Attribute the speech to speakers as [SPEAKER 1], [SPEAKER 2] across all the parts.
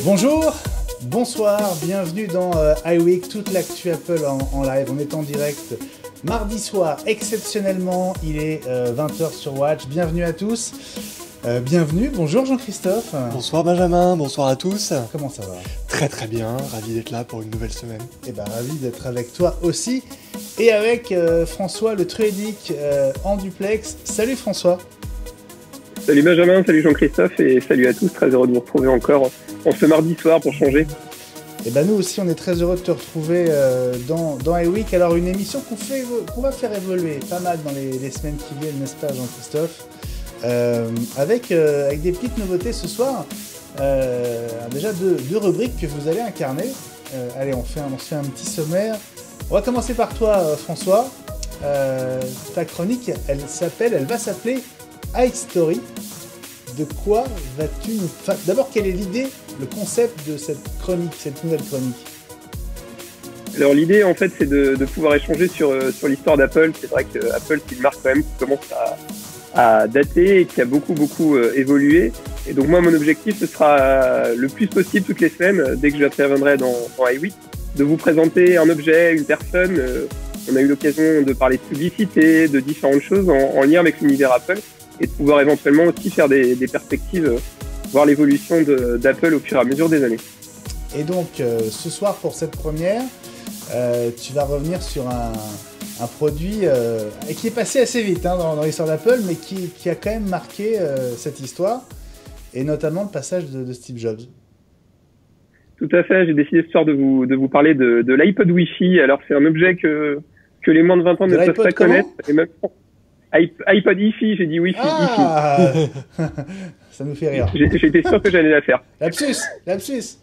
[SPEAKER 1] Bonjour, bonsoir, bienvenue dans iWeek, toute l'actu Apple en live. On est en direct mardi soir, exceptionnellement, il est 20h sur Watch. Bienvenue à tous, bienvenue, bonjour Jean-Christophe.
[SPEAKER 2] Bonsoir Benjamin, bonsoir à tous.
[SPEAKER 1] Comment ça va?
[SPEAKER 2] Très très bien, ravi d'être là pour une nouvelle semaine.
[SPEAKER 1] Et ben ravi d'être avec toi aussi, et avec François le Truédic en duplex. Salut François.
[SPEAKER 3] Salut Benjamin, salut Jean-Christophe et salut à tous, très heureux de vous retrouver encore en ce mardi soir pour changer.
[SPEAKER 1] Et ben nous aussi on est très heureux de te retrouver dans iWeek. Alors une émission qu'on va faire évoluer pas mal dans les semaines qui viennent, n'est-ce pas Jean-Christophe, avec des petites nouveautés ce soir. Déjà deux rubriques que vous allez incarner. Allez, on se fait un petit sommaire. On va commencer par toi François. Ta chronique elle va s'appeler iStory. De quoi vas-tu nous... Enfin, d'abord, quelle est l'idée, le concept de cette nouvelle chronique?
[SPEAKER 3] Alors l'idée, en fait, c'est de pouvoir échanger sur l'histoire d'Apple. C'est vrai que Apple, c'est une marque quand même qui commence à dater et qui a beaucoup évolué. Et donc moi, mon objectif, ce sera le plus possible toutes les semaines, dès que j'interviendrai dans iWeek, de vous présenter un objet, une personne. On a eu l'occasion de parler de publicité, de différentes choses en lien avec l'univers Apple, et de pouvoir éventuellement aussi faire des perspectives, voir l'évolution d'Apple au fur et à mesure des années.
[SPEAKER 1] Et donc, ce soir, pour cette première, tu vas revenir sur un produit qui est passé assez vite dans l'histoire d'Apple, mais qui a quand même marqué cette histoire, et notamment le passage de Steve Jobs.
[SPEAKER 3] Tout à fait, j'ai décidé ce soir de vous parler de l'iPod Wi-Fi. Alors, c'est un objet que les moins de 20 ans ne peuvent pas connaître. Et même iPod Wi-Fi, j'ai dit Wi-Fi.
[SPEAKER 1] Ah ça nous fait rire.
[SPEAKER 3] J'étais sûr que j'allais la faire.
[SPEAKER 1] Lapsus.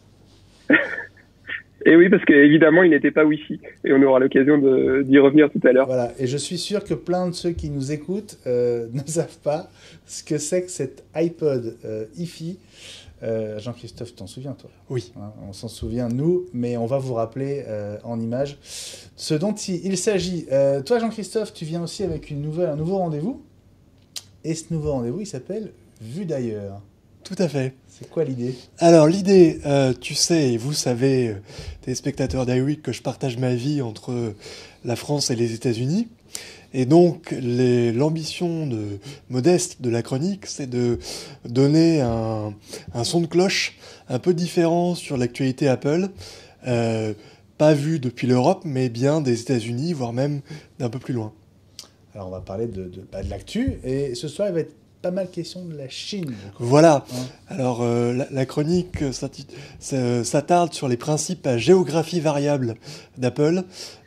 [SPEAKER 3] Et oui, parce qu'évidemment, il n'était pas Wi-Fi. Et on aura l'occasion d'y revenir tout à l'heure.
[SPEAKER 1] Voilà, et je suis sûr que plein de ceux qui nous écoutent ne savent pas ce que c'est que cet iPod Wi-Fi. Jean-Christophe, t'en souviens toi?
[SPEAKER 2] Oui.
[SPEAKER 1] On s'en souvient nous, mais on va vous rappeler en images ce dont il s'agit. Toi Jean-Christophe, tu viens aussi avec un nouveau rendez-vous, et ce nouveau rendez-vous il s'appelle Vue d'ailleurs.
[SPEAKER 2] Tout à fait.
[SPEAKER 1] C'est quoi l'idée?
[SPEAKER 2] Alors l'idée, tu sais, et vous savez, téléspectateurs d'iWeek, que je partage ma vie entre la France et les États-Unis. Et donc, l'ambition modeste de la chronique, c'est de donner un son de cloche un peu différent sur l'actualité Apple, pas vu depuis l'Europe, mais bien des États-Unis, voire même d'un peu plus loin.
[SPEAKER 1] Alors, on va parler de l'actu, et ce soir, il va être pas mal question de la Chine.
[SPEAKER 2] Voilà. Alors, la chronique s'attarde sur les principes à géographie variable d'Apple,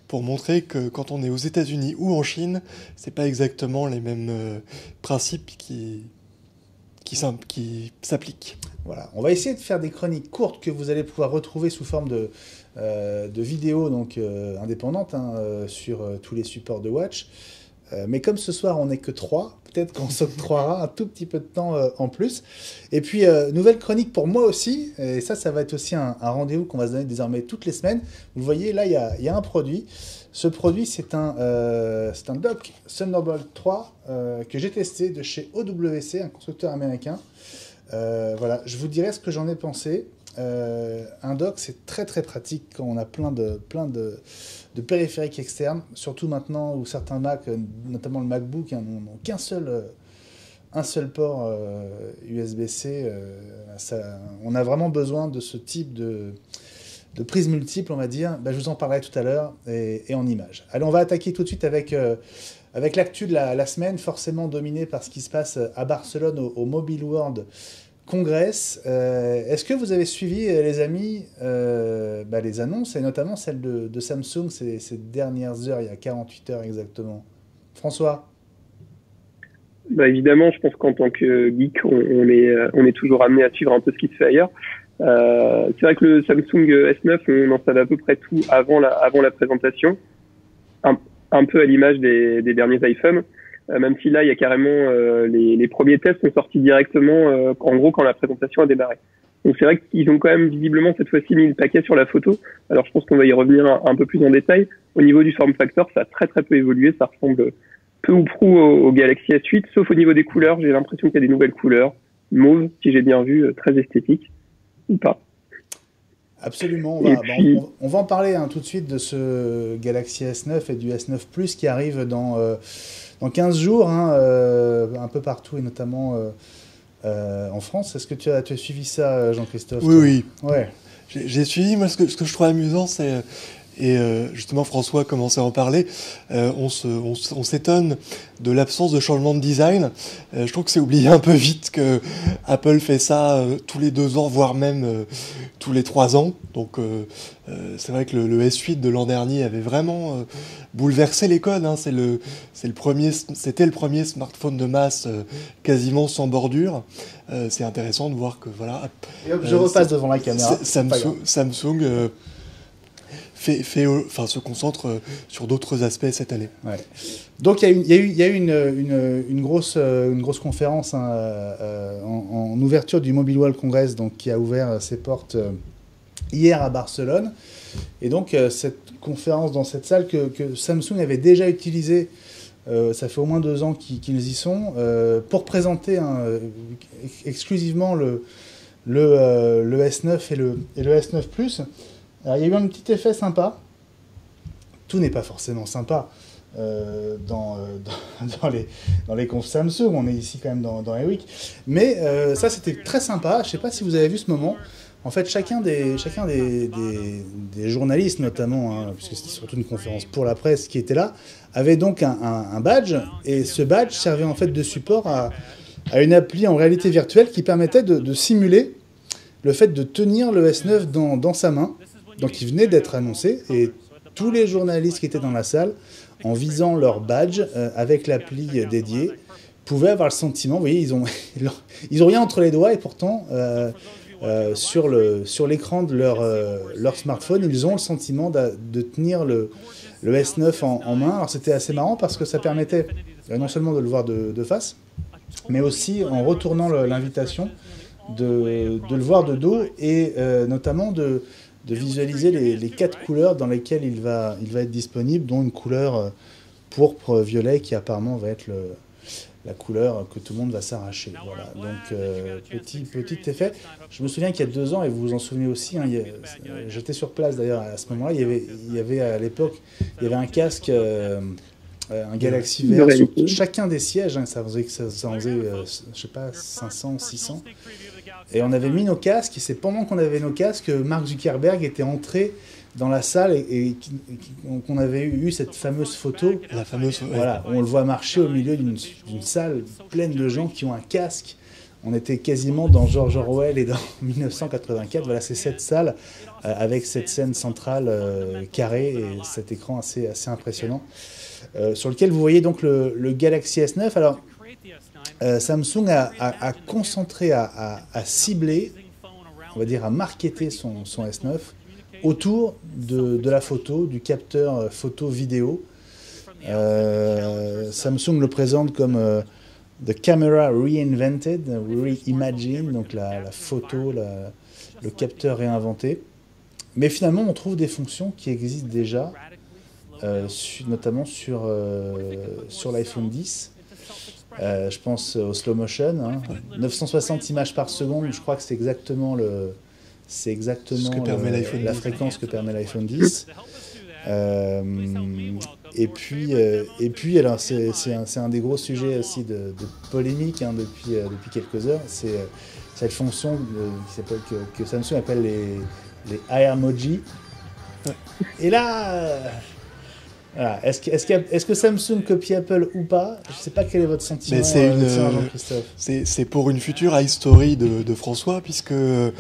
[SPEAKER 2] pour montrer que quand on est aux États-Unis ou en Chine, c'est pas exactement les mêmes principes qui s'appliquent.
[SPEAKER 1] Voilà, on va essayer de faire des chroniques courtes que vous allez pouvoir retrouver sous forme de vidéos donc indépendantes sur tous les supports de Watch. Mais comme ce soir on n'est que 3, peut-être qu'on s'octroiera un tout petit peu de temps en plus. Et puis nouvelle chronique pour moi aussi, et ça va être aussi un rendez-vous qu'on va se donner désormais toutes les semaines. Vous voyez là il y a un produit. Ce produit c'est un dock Thunderbolt 3 que j'ai testé de chez OWC, un constructeur américain. Voilà, je vous dirai ce que j'en ai pensé. Un dock c'est très très pratique quand on a plein de périphériques externes, surtout maintenant où certains Mac, notamment le MacBook, n'ont qu'un seul port USB-C. On a vraiment besoin de ce type de prise multiple, on va dire. Je vous en parlerai tout à l'heure et en images. Allez, on va attaquer tout de suite avec l'actu de la semaine, forcément dominée par ce qui se passe à Barcelone au Mobile World Congress. Est-ce que vous avez suivi, les amis, les annonces, et notamment celle de Samsung ces dernières heures, il y a 48 heures exactement? François?
[SPEAKER 3] Évidemment, je pense qu'en tant que geek, on est toujours amené à suivre un peu ce qui se fait ailleurs. C'est vrai que le Samsung S9, on en savait à peu près tout avant la présentation, un peu à l'image des derniers iPhones. même si là, il y a carrément les premiers tests sont sortis directement, en gros, quand la présentation a démarré. Donc c'est vrai qu'ils ont quand même visiblement cette fois-ci mis le paquet sur la photo. Alors je pense qu'on va y revenir un peu plus en détail. Au niveau du form factor, ça a très très peu évolué. Ça ressemble peu ou prou au Galaxy S8, sauf au niveau des couleurs. J'ai l'impression qu'il y a des nouvelles couleurs. Mauve, si j'ai bien vu, très esthétique. Ou pas.
[SPEAKER 1] Absolument. On va en parler tout de suite de ce Galaxy S9 et du S9 Plus qui arrive dans 15 jours, un peu partout et notamment en France. Est-ce que tu as suivi ça, Jean-Christophe?
[SPEAKER 2] Oui.
[SPEAKER 1] Ouais.
[SPEAKER 2] J'ai suivi. Moi, ce que je trouve amusant, c'est... Et justement, François commençait à en parler. On s'étonne de l'absence de changement de design. Je trouve que c'est oublié un peu vite que Apple fait ça tous les 2 ans, voire même tous les 3 ans. Donc, c'est vrai que le S8 de l'an dernier avait vraiment bouleversé les codes. C'était le premier smartphone de masse quasiment sans bordure. C'est intéressant de voir que voilà.
[SPEAKER 1] Et hop, je repasse devant la caméra.
[SPEAKER 2] Samsung se concentre sur d'autres aspects cette année.
[SPEAKER 1] Ouais. Donc il y a eu une grosse conférence en ouverture du Mobile World Congress, donc qui a ouvert ses portes hier à Barcelone. Et donc cette conférence dans cette salle que Samsung avait déjà utilisée, ça fait au moins 2 ans qu'ils y sont, pour présenter exclusivement le S9 et le S9 Plus. Alors, il y a eu un petit effet sympa. Tout n'est pas forcément sympa dans les confs Samsung. On est ici quand même dans les week. Mais ça, c'était très sympa. Je ne sais pas si vous avez vu ce moment. En fait, chacun des journalistes, notamment, puisque c'était surtout une conférence pour la presse qui était là, avait donc un badge. Et ce badge servait en fait de support à une appli en réalité virtuelle qui permettait de simuler le fait de tenir le S9 dans sa main. Donc il venait d'être annoncé et tous les journalistes qui étaient dans la salle, en visant leur badge avec l'appli dédiée, pouvaient avoir le sentiment, vous voyez, ils ont rien entre les doigts et pourtant sur l'écran de leur smartphone, ils ont le sentiment de tenir le S9 en main. Alors c'était assez marrant parce que ça permettait non seulement de le voir de face, mais aussi en retournant l'invitation de le voir de dos et notamment de visualiser les 4 couleurs dans lesquelles il va être disponible, dont une couleur pourpre violet qui apparemment va être la couleur que tout le monde va s'arracher. Voilà. Donc petit effet. Je me souviens qu'il y a 2 ans, et vous vous en souvenez aussi, j'étais sur place d'ailleurs à ce moment-là, il y avait à l'époque, il y avait un casque, un Galaxy VR sur chacun des sièges, ça faisait je sais pas, 500, 600. Et on avait mis nos casques, et c'est pendant qu'on avait nos casques que Mark Zuckerberg était entré dans la salle et qu'on avait eu cette fameuse photo.
[SPEAKER 2] La fameuse,
[SPEAKER 1] voilà, on le voit marcher au milieu d'une salle pleine de gens qui ont un casque. On était quasiment dans George Orwell et dans 1984. Voilà, c'est cette salle avec cette scène centrale carrée et cet écran assez impressionnant sur lequel vous voyez donc le Galaxy S9. Alors, Samsung a concentré, à cibler, on va dire à marketer son S9 autour de la photo, du capteur photo-vidéo. Samsung le présente comme The Camera Reinvented, Reimagined, donc la photo, le capteur réinventé. Mais finalement, on trouve des fonctions qui existent déjà, notamment sur l'iPhone 10. Je pense au slow motion, 960 images par seconde, je crois que c'est exactement la fréquence que permet l'iPhone 10. Et puis alors c'est un des gros sujets aussi de polémique depuis quelques heures, c'est cette fonction que Samsung appelle les iEmoji. Et là... Voilà. Est-ce que Samsung copie Apple ou pas? Je ne sais pas quel est votre sentiment, Jean-Christophe.
[SPEAKER 2] C'est pour une future iStory de François, puisque le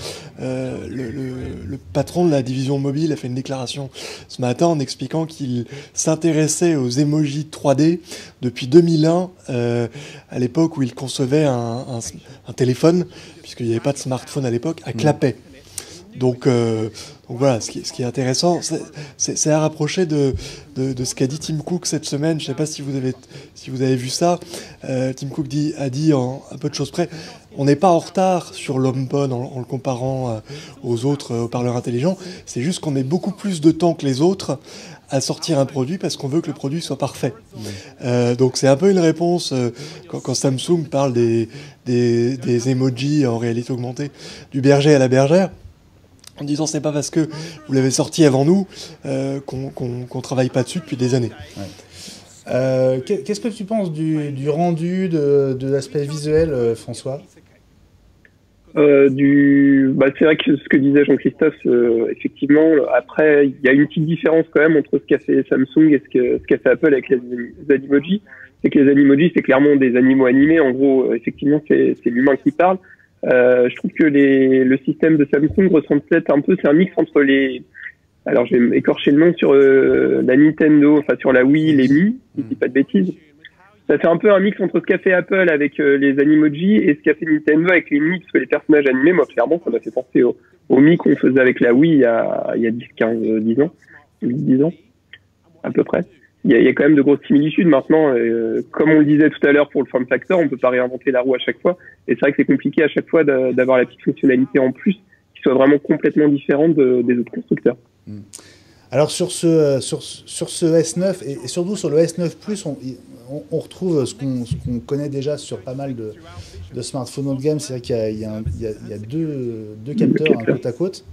[SPEAKER 2] patron de la division mobile a fait une déclaration ce matin en expliquant qu'il s'intéressait aux emojis 3D depuis 2001, à l'époque où il concevait un téléphone, puisqu'il n'y avait pas de smartphone à l'époque, à clapet. Donc voilà, ce qui est intéressant, c'est à rapprocher de ce qu'a dit Tim Cook cette semaine. Je ne sais pas si vous avez vu ça. Tim Cook a dit en un peu de choses près, on n'est pas en retard sur l'HomePod en le comparant aux autres haut-parleurs intelligents. C'est juste qu'on met beaucoup plus de temps que les autres à sortir un produit parce qu'on veut que le produit soit parfait. Donc c'est un peu une réponse quand Samsung parle des emojis en réalité augmentée, du berger à la bergère, en disant c'est pas parce que vous l'avez sorti avant nous qu'on travaille pas dessus depuis des années.
[SPEAKER 1] Ouais. Qu'est-ce que tu penses du rendu, de l'aspect visuel, François?
[SPEAKER 3] C'est vrai que ce que disait Jean-Christophe, effectivement, après, il y a une petite différence quand même entre ce qu'a fait Samsung et ce qu'a fait Apple avec les Animoji. C'est que les Animoji, c'est clairement des animaux animés. En gros, effectivement, c'est l'humain qui parle. Je trouve que le système de Samsung ressemble peut-être un peu, c'est un mix entre alors je vais écorcher le nom sur la Nintendo, enfin sur la Wii, les Mi, si je dis pas de bêtises. Ça fait un peu un mix entre ce qu'a fait Apple avec les Animoji et ce qu'a fait Nintendo avec les Mi, parce que les personnages animés, moi clairement, ça m'a fait penser au Mi qu'on faisait avec la Wii il y a 10, 15, 10 ans, 10 ans, à peu près. Il y a quand même de grosses similitudes maintenant. Comme on le disait tout à l'heure pour le form factor, on peut pas réinventer la roue à chaque fois. Et c'est vrai que c'est compliqué à chaque fois d'avoir la petite fonctionnalité en plus qui soit vraiment complètement différente des autres constructeurs.
[SPEAKER 1] Alors sur ce S9 et surtout sur le S9 Plus, on retrouve ce qu'on connaît déjà sur pas mal de smartphones haut de gamme. C'est vrai qu'il y a deux capteurs côte à côte.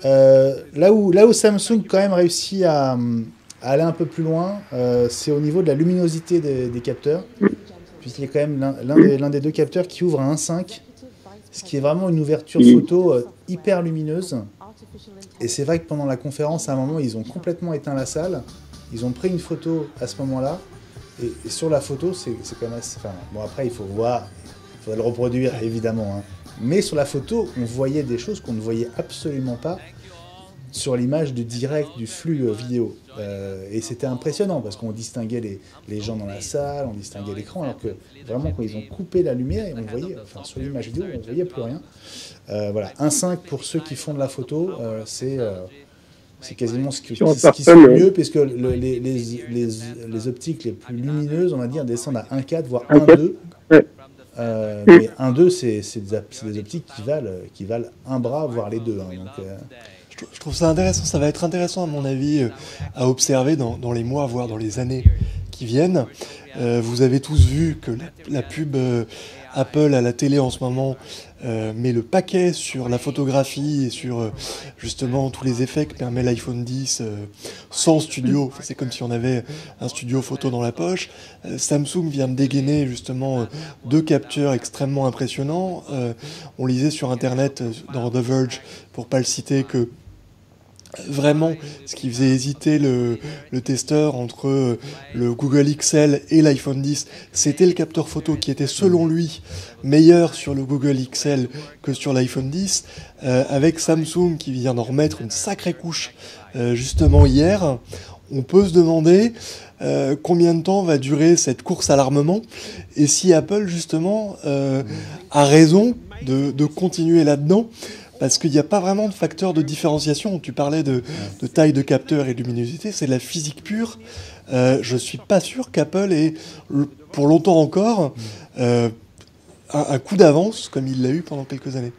[SPEAKER 1] Là où Samsung quand même réussit à aller un peu plus loin, c'est au niveau de la luminosité des capteurs, puisqu'il y a quand même l'un des deux capteurs qui ouvre à 1.5, ce qui est vraiment une ouverture photo hyper lumineuse. Et c'est vrai que pendant la conférence, à un moment, ils ont complètement éteint la salle. Ils ont pris une photo à ce moment-là. Et sur la photo, c'est quand même assez... Enfin, bon, après, il faut voir, il faudrait le reproduire, évidemment. Hein. Mais sur la photo, on voyait des choses qu'on ne voyait absolument pas sur l'image de direct du flux vidéo. Et c'était impressionnant, parce qu'on distinguait les gens dans la salle, on distinguait l'écran, alors que vraiment, quand ils ont coupé la lumière, et on voyait, enfin, sur l'image vidéo, on ne voyait plus rien. Voilà, 1.5 pour ceux qui font de la photo, c'est quasiment ce qui se fait mieux, puisque les optiques les plus lumineuses, on va dire, descendent à 1.4, voire 1.2. Mais 1.2, c'est des optiques qui valent un bras, voire les deux. Hein, donc,
[SPEAKER 2] je trouve ça intéressant, ça va être intéressant à mon avis à observer dans les mois, voire dans les années qui viennent. Vous avez tous vu que la pub Apple à la télé en ce moment met le paquet sur la photographie et sur justement tous les effets que permet l'iPhone X sans studio. Enfin, c'est comme si on avait un studio photo dans la poche. Samsung vient de dégainer justement deux capteurs extrêmement impressionnants. On lisait sur Internet dans The Verge, pour pas le citer, que vraiment, ce qui faisait hésiter le testeur entre le Google XL et l'iPhone X, c'était le capteur photo qui était selon lui meilleur sur le Google XL que sur l'iPhone X, avec Samsung qui vient d'en remettre une sacrée couche justement hier. On peut se demander combien de temps va durer cette course à l'armement et si Apple justement a raison de continuer là-dedans. Parce qu'il n'y a pas vraiment de facteur de différenciation. Tu parlais de taille de capteur et de luminosité, c'est de la physique pure. Je ne suis pas sûr qu'Apple ait, pour longtemps encore, un coup d'avance comme il l'a eu pendant quelques années.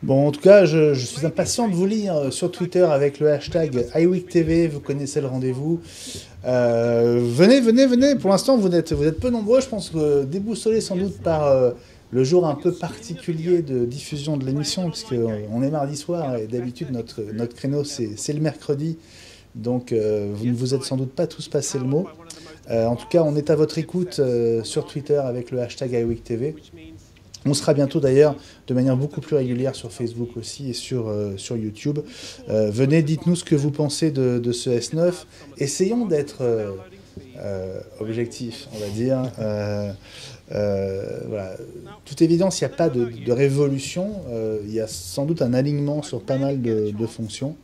[SPEAKER 1] Bon, en tout cas, je suis impatient de vous lire sur Twitter avec le hashtag iWeekTV. Vous connaissez le rendez-vous. Venez. Pour l'instant, vous êtes peu nombreux. Je pense que déboussolés sans doute par... le jour un peu particulier de diffusion de l'émission, puisqu'on est mardi soir, et d'habitude notre créneau c'est le mercredi, donc vous ne vous êtes sans doute pas tous passé le mot. En tout cas, on est à votre écoute sur Twitter avec le hashtag iWeekTV. On sera bientôt d'ailleurs de manière beaucoup plus régulière sur Facebook aussi et sur YouTube. Venez, dites-nous ce que vous pensez de ce S9. Essayons d'être objectifs, on va dire. Voilà. Toute évidence, il n'y a pas de révolution. Il y a sans doute un alignement sur pas mal de fonctions.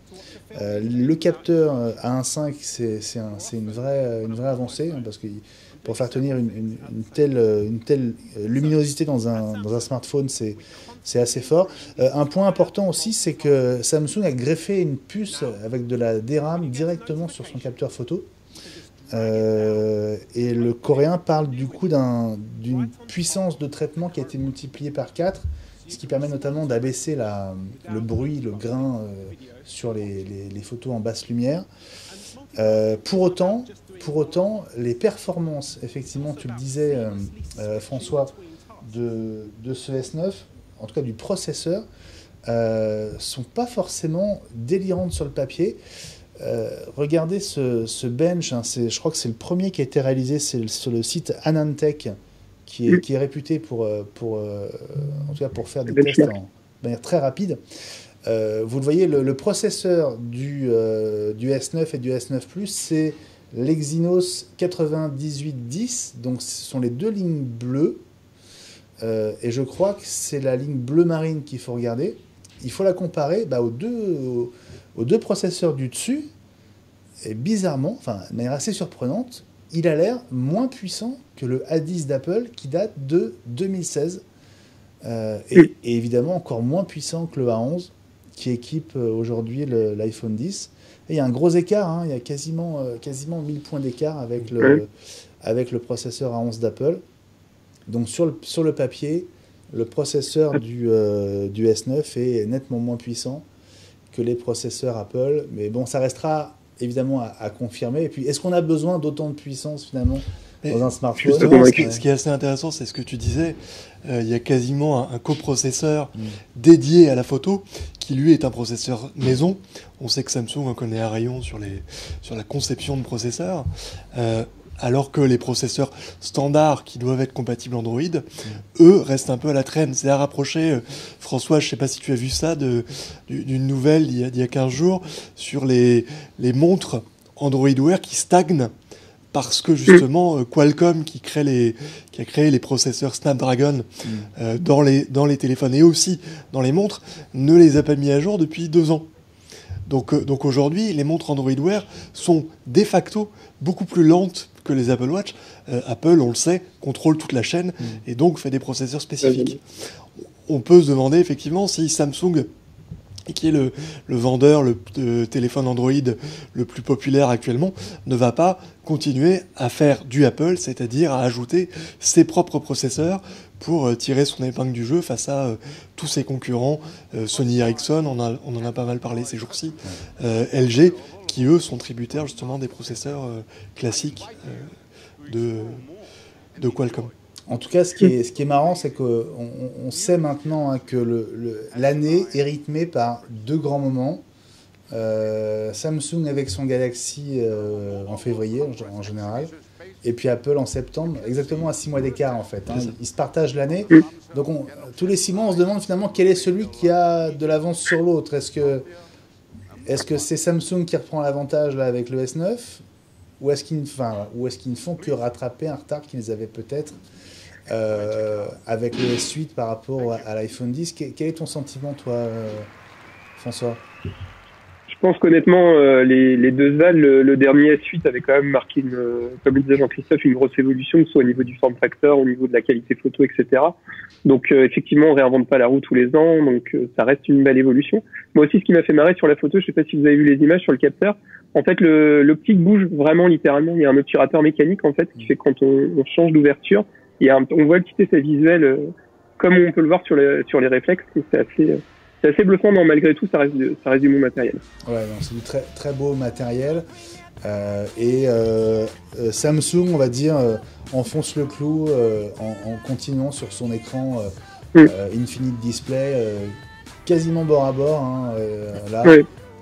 [SPEAKER 1] Le capteur à 1.5, c'est une vraie avancée, hein, parce que pour faire tenir une telle luminosité dans un smartphone, c'est assez fort. Un point important aussi, c'est que Samsung a greffé une puce avec de la DRAM directement sur son capteur photo. Et le coréen parle du coup d'une puissance de traitement qui a été multipliée par 4, ce qui permet notamment d'abaisser le bruit, le grain sur les photos en basse lumière. Pour autant, les performances, effectivement, tu le disais, François, de ce S9, en tout cas du processeur, sont pas forcément délirantes sur le papier. Regardez ce bench, hein, je crois que c'est le premier qui a été réalisé, c'est sur le site AnandTech, qui est réputé en tout cas pour faire des tests de manière très rapide. Vous le voyez, le processeur du S9 et du S9 Plus, c'est l'Exynos 9810, donc ce sont les deux lignes bleues, et je crois que c'est la ligne bleu marine qu'il faut regarder. Il faut la comparer aux deux processeurs du dessus, et bizarrement, enfin, de manière assez surprenante, il a l'air moins puissant que le A10 d'Apple qui date de 2016, et évidemment encore moins puissant que le A11 qui équipe aujourd'hui l'iPhone X. Et il y a un gros écart, hein, il y a quasiment 1000 points d'écart avec le processeur A11 d'Apple. Donc sur le papier, le processeur du S9 est nettement moins puissant que les processeurs Apple. Mais bon, ça restera évidemment à confirmer. Et puis, est-ce qu'on a besoin d'autant de puissance finalement dans un smartphone?
[SPEAKER 2] Justement, ce qui est assez intéressant, c'est ce que tu disais. Il y a quasiment un coprocesseur dédié à la photo, qui lui est un processeur maison. On sait que Samsung en connaît un rayon sur la conception de processeurs. Alors que les processeurs standards qui doivent être compatibles Android, eux, restent un peu à la traîne. C'est à rapprocher, François, je ne sais pas si tu as vu ça, d'une nouvelle il y a 15 jours, sur les montres Android Wear qui stagnent parce que justement Qualcomm, qui a créé les processeurs Snapdragon dans les téléphones et aussi dans les montres, ne les a pas mis à jour depuis 2 ans. Donc aujourd'hui, les montres Android Wear sont de facto beaucoup plus lentes que les Apple Watch. Apple, on le sait, contrôle toute la chaîne et donc fait des processeurs spécifiques. On peut se demander effectivement si Samsung, qui est le vendeur de téléphone Android le plus populaire actuellement, ne va pas continuer à faire du Apple, c'est-à-dire à ajouter ses propres processeurs pour tirer son épingle du jeu face à tous ses concurrents, Sony Ericsson, on en a pas mal parlé ces jours-ci, LG, qui eux sont tributaires justement des processeurs classiques de Qualcomm.
[SPEAKER 1] En tout cas, ce qui est marrant, c'est qu'on sait maintenant, hein, que l'année est rythmée par 2 grands moments. Samsung avec son Galaxy en février en général, et puis Apple en septembre, exactement à 6 mois d'écart en fait. Hein. Ils se partagent l'année. Donc tous les 6 mois, on se demande finalement quel est celui qui a de l'avance sur l'autre. Est-ce que c'est Samsung qui reprend l'avantage là avec le S9, ou est-ce qu'ils ne font que rattraper un retard qu'ils avaient peut-être avec le S8 par rapport à l'iPhone X? Quel est ton sentiment, toi, François?
[SPEAKER 3] Je pense qu'honnêtement, les 2 VAL, le dernier S8 avait quand même marqué, comme le disait Jean-Christophe, une grosse évolution, que ce soit au niveau du form factor, au niveau de la qualité photo, etc. Donc effectivement, on réinvente pas la roue tous les ans, donc ça reste une belle évolution. Moi aussi, ce qui m'a fait marrer sur la photo, je sais pas si vous avez vu les images sur le capteur, en fait, l'optique bouge vraiment littéralement. Il y a un obturateur mécanique, en fait, qui fait que quand on change d'ouverture, on voit le petit effet visuel, comme on peut le voir sur les réflexes. C'est assez bluffant, mais malgré tout, ça reste du bon matériel.
[SPEAKER 1] Ouais, c'est du très, très beau matériel. Samsung, on va dire, enfonce le clou en continuant sur son écran Infinite Display, quasiment bord à bord. Hein, là,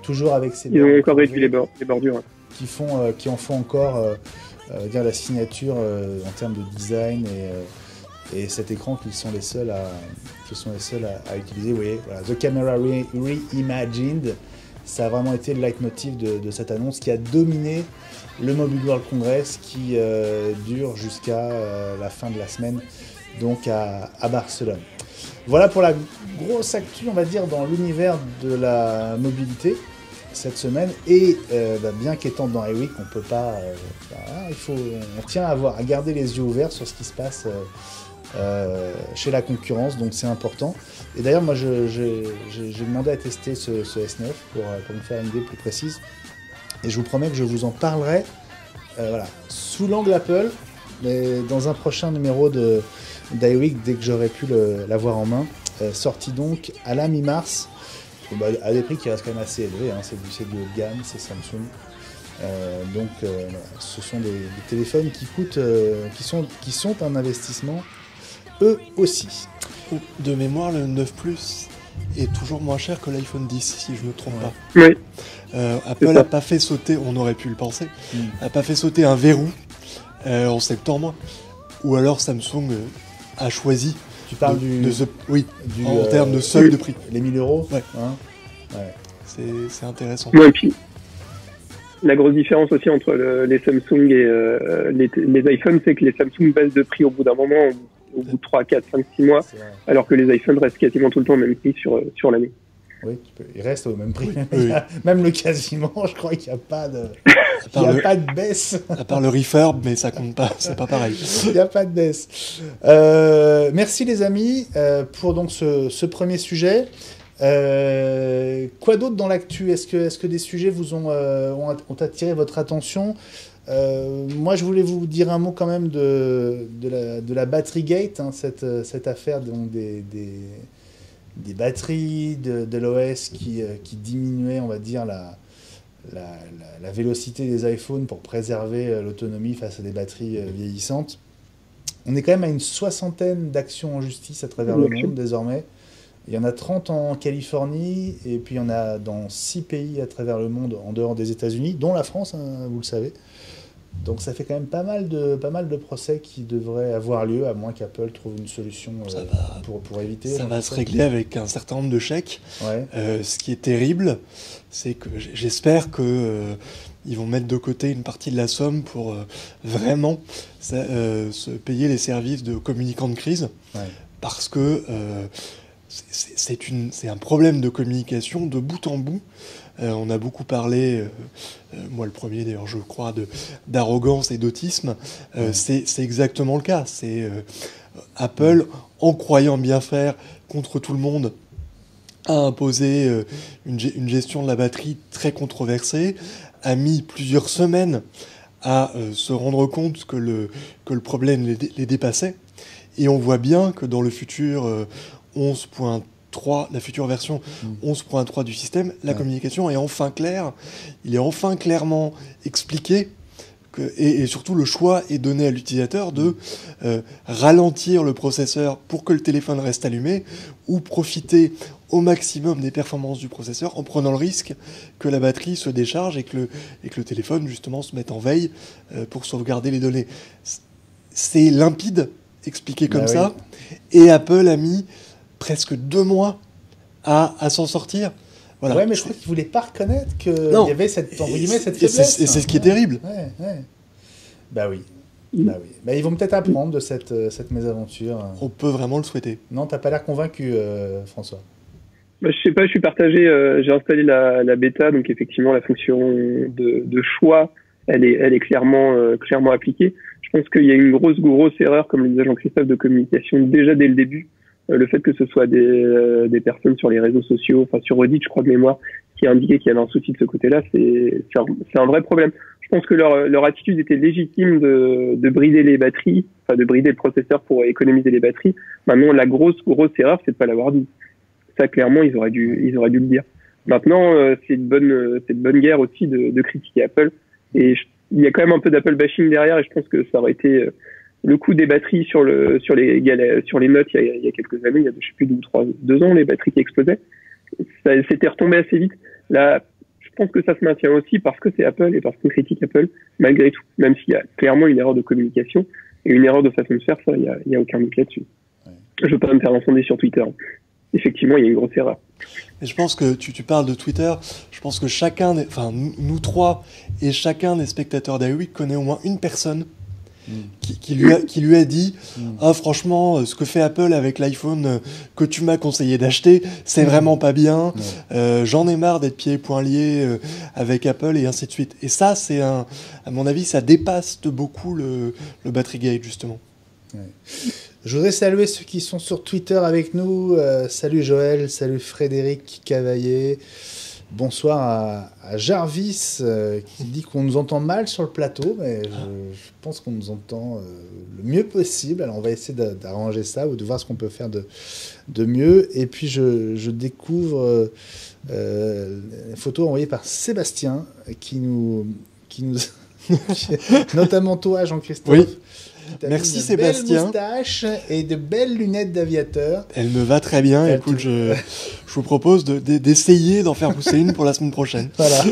[SPEAKER 1] toujours avec ses
[SPEAKER 3] Ils ont encore réduit les bordures.
[SPEAKER 1] Hein. Qui en font encore dire la signature en termes de design et cet écran qu'ils sont les seuls à utiliser. Vous voyez, voilà, The Camera Reimagined, ça a vraiment été le leitmotiv de cette annonce qui a dominé le Mobile World Congress, qui dure jusqu'à la fin de la semaine, donc à Barcelone. Voilà pour la grosse actu, on va dire, dans l'univers de la mobilité. cette semaine. Et bien qu'étant dans iWeek, on peut pas. On tient à garder les yeux ouverts sur ce qui se passe chez la concurrence, donc c'est important. Et d'ailleurs, moi, j'ai demandé à tester ce S9 pour me faire une idée plus précise. Et je vous promets que je vous en parlerai sous l'angle Apple, mais dans un prochain numéro d'iWeek, dès que j'aurai pu l'avoir en main. Sorti donc à la mi-mars, à des prix qui restent quand même assez élevés, hein. C'est du haut de gamme, c'est Samsung. Ce sont des téléphones qui coûtent, qui sont un investissement, eux aussi.
[SPEAKER 2] De mémoire, le 9 Plus est toujours moins cher que l'iPhone 10, si je ne me trompe pas.
[SPEAKER 3] Oui.
[SPEAKER 2] Apple n'a pas fait sauter, on aurait pu le penser, n'a pas fait sauter un verrou en septembre, ou alors Samsung a choisi.
[SPEAKER 1] Tu parles
[SPEAKER 2] en termes de seuil de prix.
[SPEAKER 1] Les 1000 euros.
[SPEAKER 2] Ouais.
[SPEAKER 1] Hein, ouais.
[SPEAKER 2] C'est intéressant.
[SPEAKER 3] Ouais, et puis, la grosse différence aussi entre les Samsung et les iPhones, c'est que les Samsung baissent de prix au bout d'un moment, au bout de 3, 4, 5, 6 mois, alors que les iPhones restent quasiment tout le temps au même prix sur l'année.
[SPEAKER 1] Oui, ils restent au même prix.
[SPEAKER 2] Oui.
[SPEAKER 1] Même le quasiment, je crois qu'il n'y a pas de... pas de baisse.
[SPEAKER 2] À part le refurb, mais ça compte pas, c'est pas pareil.
[SPEAKER 1] Il n'y a pas de baisse. Merci les amis pour donc ce premier sujet. Quoi d'autre dans l'actu ? Est-ce que des sujets vous ont attiré votre attention ? Moi, je voulais vous dire un mot quand même de la battery gate, hein, cette affaire donc des batteries, de l'OS qui diminuait, on va dire, la vélocité des iPhones pour préserver l'autonomie face à des batteries vieillissantes. On est quand même à une 60aine d'actions en justice à travers le monde désormais. Il y en a 30 en Californie et puis il y en a dans 6 pays à travers le monde en dehors des États-Unis, dont la France, hein, vous le savez. Donc ça fait quand même pas mal de procès qui devraient avoir lieu, à moins qu'Apple trouve une solution pour éviter.
[SPEAKER 2] Ça va se régler avec un certain nombre de chèques. Ouais. Ce qui est terrible, c'est que j'espère qu'ils vont mettre de côté une partie de la somme pour vraiment se payer les services de communicants de crise. Ouais. Parce que c'est un problème de communication de bout en bout. On a beaucoup parlé, moi le premier d'ailleurs je crois, d'arrogance et d'autisme. C'est exactement le cas. C'est Apple, en croyant bien faire contre tout le monde, a imposé une gestion de la batterie très controversée, a mis plusieurs semaines à se rendre compte que le problème les dépassait. Et on voit bien que dans le futur 11.3, la future version 11.3 du système, la communication est enfin claire. Il est enfin clairement expliqué et surtout le choix est donné à l'utilisateur de ralentir le processeur pour que le téléphone reste allumé ou profiter au maximum des performances du processeur en prenant le risque que la batterie se décharge et que le téléphone justement se mette en veille pour sauvegarder les données. C'est limpide, expliqué comme ça, et Apple a mis presque 2 mois à s'en sortir. Voilà.
[SPEAKER 1] Ouais, mais je crois qu'ils ne voulaient pas reconnaître qu'il y avait cette faiblesse.
[SPEAKER 2] Et c'est ce qui est terrible.
[SPEAKER 1] Ouais. Bah oui. Bah, ils vont peut-être apprendre de cette mésaventure.
[SPEAKER 2] On peut vraiment le souhaiter.
[SPEAKER 1] Non, t'as pas l'air convaincu, François.
[SPEAKER 3] Bah, je sais pas, je suis partagé. J'ai installé la bêta, donc effectivement la fonction de choix, elle est clairement appliquée. Je pense qu'il y a une grosse erreur, comme le disait Jean-Christophe, de communication déjà dès le début. Le fait que ce soit des personnes sur les réseaux sociaux, enfin sur Reddit, je crois de mémoire, qui a indiqué qu'il y avait un souci de ce côté-là, c'est un vrai problème. Je pense que leur attitude était légitime de brider les batteries, enfin de brider le processeur pour économiser les batteries. Maintenant, la grosse erreur, c'est de pas l'avoir dit. Ça, clairement, ils auraient dû le dire. Maintenant, c'est une bonne guerre aussi de critiquer Apple. Et il y a quand même un peu d'Apple bashing derrière, et je pense que ça aurait été le coût des batteries sur les notes il y a quelques années, il y a je sais plus 2 ans, les batteries qui explosaient. Ça s'était retombé assez vite. Là, je pense que ça se maintient aussi parce que c'est Apple et parce qu'on critique Apple malgré tout, même s'il y a clairement une erreur de communication et une erreur de façon de faire, ça, il y a aucun doute là-dessus. Ouais. Je veux pas me faire incendier sur Twitter. Effectivement, il y a une grosse erreur.
[SPEAKER 2] Et je pense que tu parles de Twitter, je pense que nous trois et chacun des spectateurs d'iWeek connaît au moins une personne qui lui a dit ah franchement ce que fait Apple avec l'iPhone que tu m'as conseillé d'acheter c'est vraiment pas bien, j'en ai marre d'être pieds et poings liés avec Apple et ainsi de suite. Et ça c'est à mon avis ça dépasse de beaucoup le Battlegate justement.
[SPEAKER 1] Ouais. Je voudrais saluer ceux qui sont sur Twitter avec nous. Salut Joël, salut Frédéric Cavaillé. Bonsoir à Jarvis qui dit qu'on nous entend mal sur le plateau, mais je pense qu'on nous entend le mieux possible. Alors on va essayer d'arranger ça ou de voir ce qu'on peut faire de mieux. Et puis je découvre une photo envoyée par Sébastien qui nous notamment toi Jean-Christophe.
[SPEAKER 2] Oui. Merci Sébastien.
[SPEAKER 1] Belle moustache et de belles lunettes d'aviateur.
[SPEAKER 2] Elle me va très bien. Écoute, je vous propose d'essayer d'en faire pousser une pour la semaine prochaine.
[SPEAKER 1] Voilà.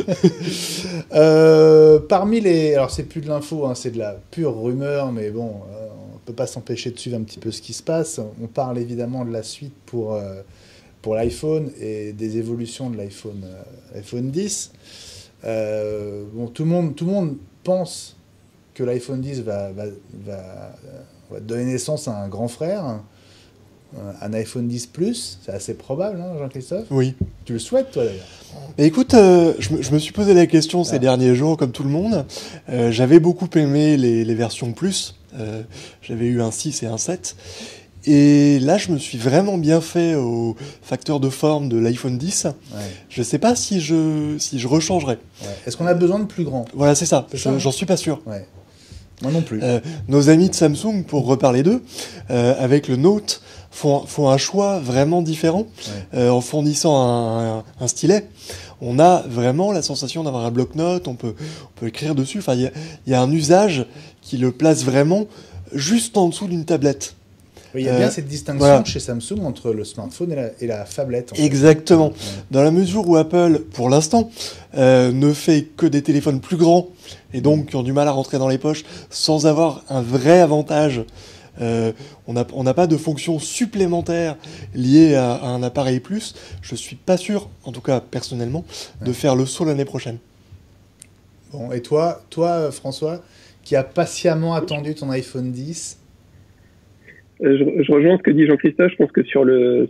[SPEAKER 1] Parmi les... Alors, c'est plus de l'info, hein, c'est de la pure rumeur, mais bon, on ne peut pas s'empêcher de suivre un petit peu ce qui se passe. On parle évidemment de la suite pour l'iPhone et des évolutions de l'iPhone 10. Bon, tout le monde pense que l'iPhone 10 va donner naissance à un grand frère, un iPhone 10 Plus, c'est assez probable, hein, Jean-Christophe ?
[SPEAKER 2] Oui.
[SPEAKER 1] Tu le souhaites, toi, d'ailleurs ?
[SPEAKER 2] Et écoute, je me suis posé la question ces derniers jours, comme tout le monde. J'avais beaucoup aimé les versions Plus. J'avais eu un 6 et un 7. Et là, je me suis vraiment bien fait au facteur de forme de l'iPhone 10. Ouais. Je ne sais pas si je rechangerais.
[SPEAKER 1] Ouais. Est-ce qu'on a besoin de plus grand ?
[SPEAKER 2] Voilà, c'est ça. J'en suis pas sûr.
[SPEAKER 1] Ouais. Moi non plus.
[SPEAKER 2] Nos amis de Samsung, pour reparler d'eux, avec le Note, font un choix vraiment différent en fournissant un stylet. On a vraiment la sensation d'avoir un bloc-notes, on peut écrire dessus. Enfin, il y a un usage qui le place vraiment juste en dessous d'une tablette.
[SPEAKER 1] Oui, il y a bien cette distinction chez Samsung entre le smartphone et la phablette.
[SPEAKER 2] Exactement. Ouais. Dans la mesure où Apple, pour l'instant, ne fait que des téléphones plus grands et donc qui ont du mal à rentrer dans les poches sans avoir un vrai avantage. On n'a pas de fonction supplémentaire liée à un appareil plus. Je suis pas sûr, en tout cas personnellement, de faire le saut l'année prochaine.
[SPEAKER 1] Bon, et toi, François, qui a patiemment attendu ton iPhone 10.
[SPEAKER 3] Je rejoins ce que dit Jean-Christophe. Je pense que sur le,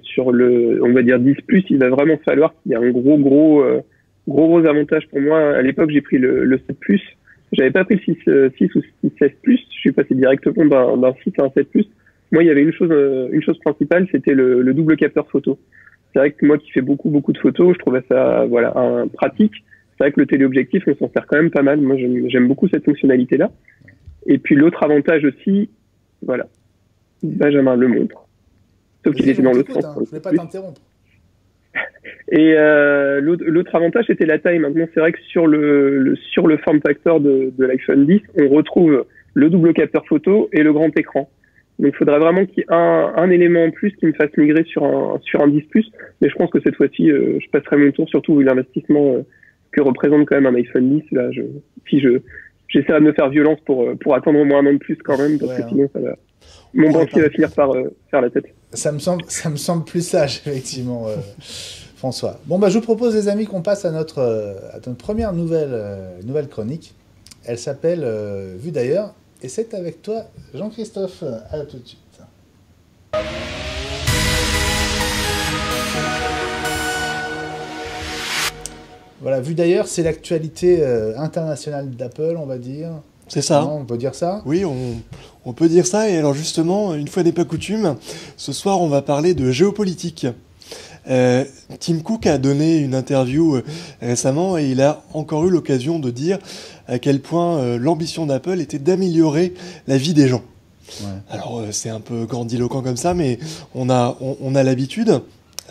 [SPEAKER 3] on va dire 10 Plus, il va vraiment falloir qu'il y ait un gros avantage pour moi. À l'époque, j'ai pris le 7 Plus. J'avais pas pris le 6 ou 6S Plus. Je suis passé directement d'un 6 à un 7 Plus. Moi, il y avait une chose principale, c'était le double capteur photo. C'est vrai que moi qui fais beaucoup de photos, je trouvais ça, pratique. C'est vrai que le téléobjectif, on s'en sert quand même pas mal. Moi, j'aime beaucoup cette fonctionnalité-là. Et puis, l'autre avantage aussi, voilà. Benjamin le montre. Sauf qu'il était dans l'autre sens.
[SPEAKER 1] Je ne vais pas t'interrompre.
[SPEAKER 3] Et l'autre avantage, c'était la taille. Maintenant, c'est vrai que sur le form factor de l'iPhone 10, on retrouve le double capteur photo et le grand écran. Donc, il faudrait vraiment qu'il y ait un élément en plus qui me fasse migrer sur un 10 Plus. Mais je pense que cette fois-ci, je passerai mon tour, surtout vu l'investissement que représente quand même un iPhone 10. Là, j'essaierai de me faire violence pour attendre au moins un an de plus quand même, parce que sinon, ça va. Mon banquier va finir par faire la tête.
[SPEAKER 1] Ça me semble plus sage, effectivement, François. Bon, je vous propose, les amis, qu'on passe à notre première nouvelle chronique. Elle s'appelle Vue d'ailleurs, et c'est avec toi, Jean-Christophe. À tout de suite. Voilà, Vue d'ailleurs, c'est l'actualité internationale d'Apple, on va dire.
[SPEAKER 2] C'est ça.
[SPEAKER 1] Non, on peut dire ça ?
[SPEAKER 2] Oui, on peut dire ça. Et alors justement, une fois n'est pas coutume, ce soir on va parler de géopolitique. Tim Cook a donné une interview récemment et il a encore eu l'occasion de dire à quel point l'ambition d'Apple était d'améliorer la vie des gens. Ouais. Alors c'est un peu grandiloquent comme ça, mais on a l'habitude.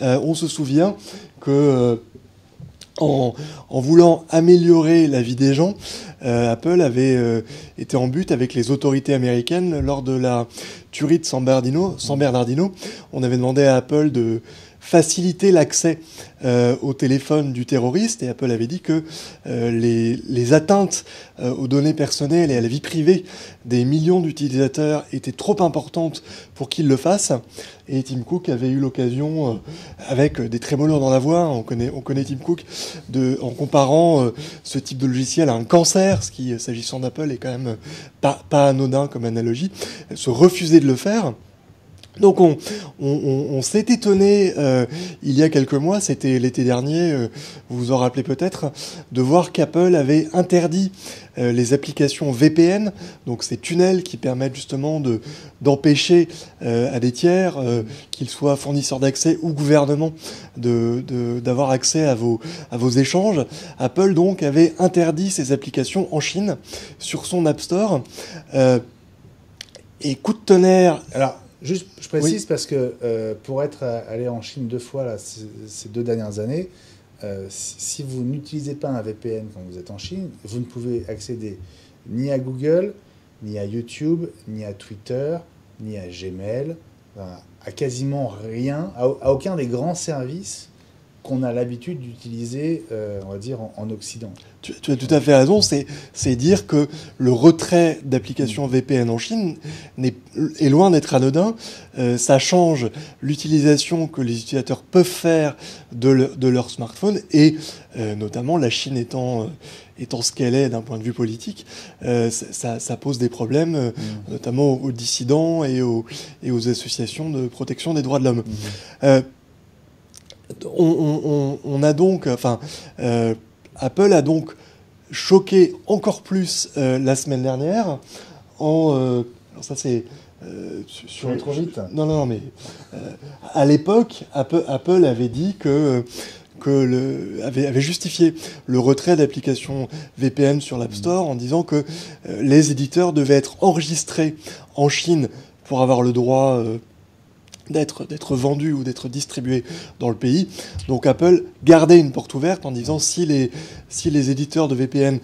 [SPEAKER 2] On se souvient que en voulant améliorer la vie des gens, Apple avait été en but avec les autorités américaines lors de la tuerie de San Bernardino. On avait demandé à Apple faciliter l'accès au téléphone du terroriste, et Apple avait dit que les atteintes aux données personnelles et à la vie privée des millions d'utilisateurs étaient trop importantes pour qu'ils le fassent. Et Tim Cook avait eu l'occasion, avec des trémolos dans la voix, on connaît Tim Cook, en comparant ce type de logiciel à un cancer, ce qui, s'agissant d'Apple, est quand même pas anodin comme analogie, se refuser de le faire. Donc on s'est étonné il y a quelques mois, c'était l'été dernier, vous vous en rappelez peut-être, de voir qu'Apple avait interdit les applications VPN, donc ces tunnels qui permettent justement d'empêcher à des tiers, qu'ils soient fournisseurs d'accès ou gouvernement, d'avoir accès à vos échanges. Apple donc avait interdit ces applications en Chine sur son App Store. Et coup de tonnerre.
[SPEAKER 1] Alors, juste, je précise
[SPEAKER 2] Oui.
[SPEAKER 1] parce que pour être allé en Chine 2 fois là, ces 2 dernières années, si vous n'utilisez pas un VPN quand vous êtes en Chine, vous ne pouvez accéder ni à Google, ni à YouTube, ni à Twitter, ni à Gmail, à quasiment rien, à aucun des grands services qu'on a l'habitude d'utiliser, on va dire, en Occident.
[SPEAKER 2] Tu as tout à fait raison, c'est dire que le retrait d'applications VPN en Chine est loin d'être anodin. Ça change l'utilisation que les utilisateurs peuvent faire de leur smartphone, et notamment la Chine étant ce qu'elle est d'un point de vue politique, ça pose des problèmes, notamment aux dissidents et aux associations de protection des droits de l'homme. On a donc, Apple a donc choqué encore plus la semaine dernière alors ça c'est
[SPEAKER 1] Sur trop vite.
[SPEAKER 2] Non, mais à l'époque, Apple avait dit avait justifié le retrait d'applications VPN sur l'App Store en disant que les éditeurs devaient être enregistrés en Chine pour avoir le droit d'être vendu ou d'être distribué dans le pays. Donc Apple gardait une porte ouverte en disant si les éditeurs de VPN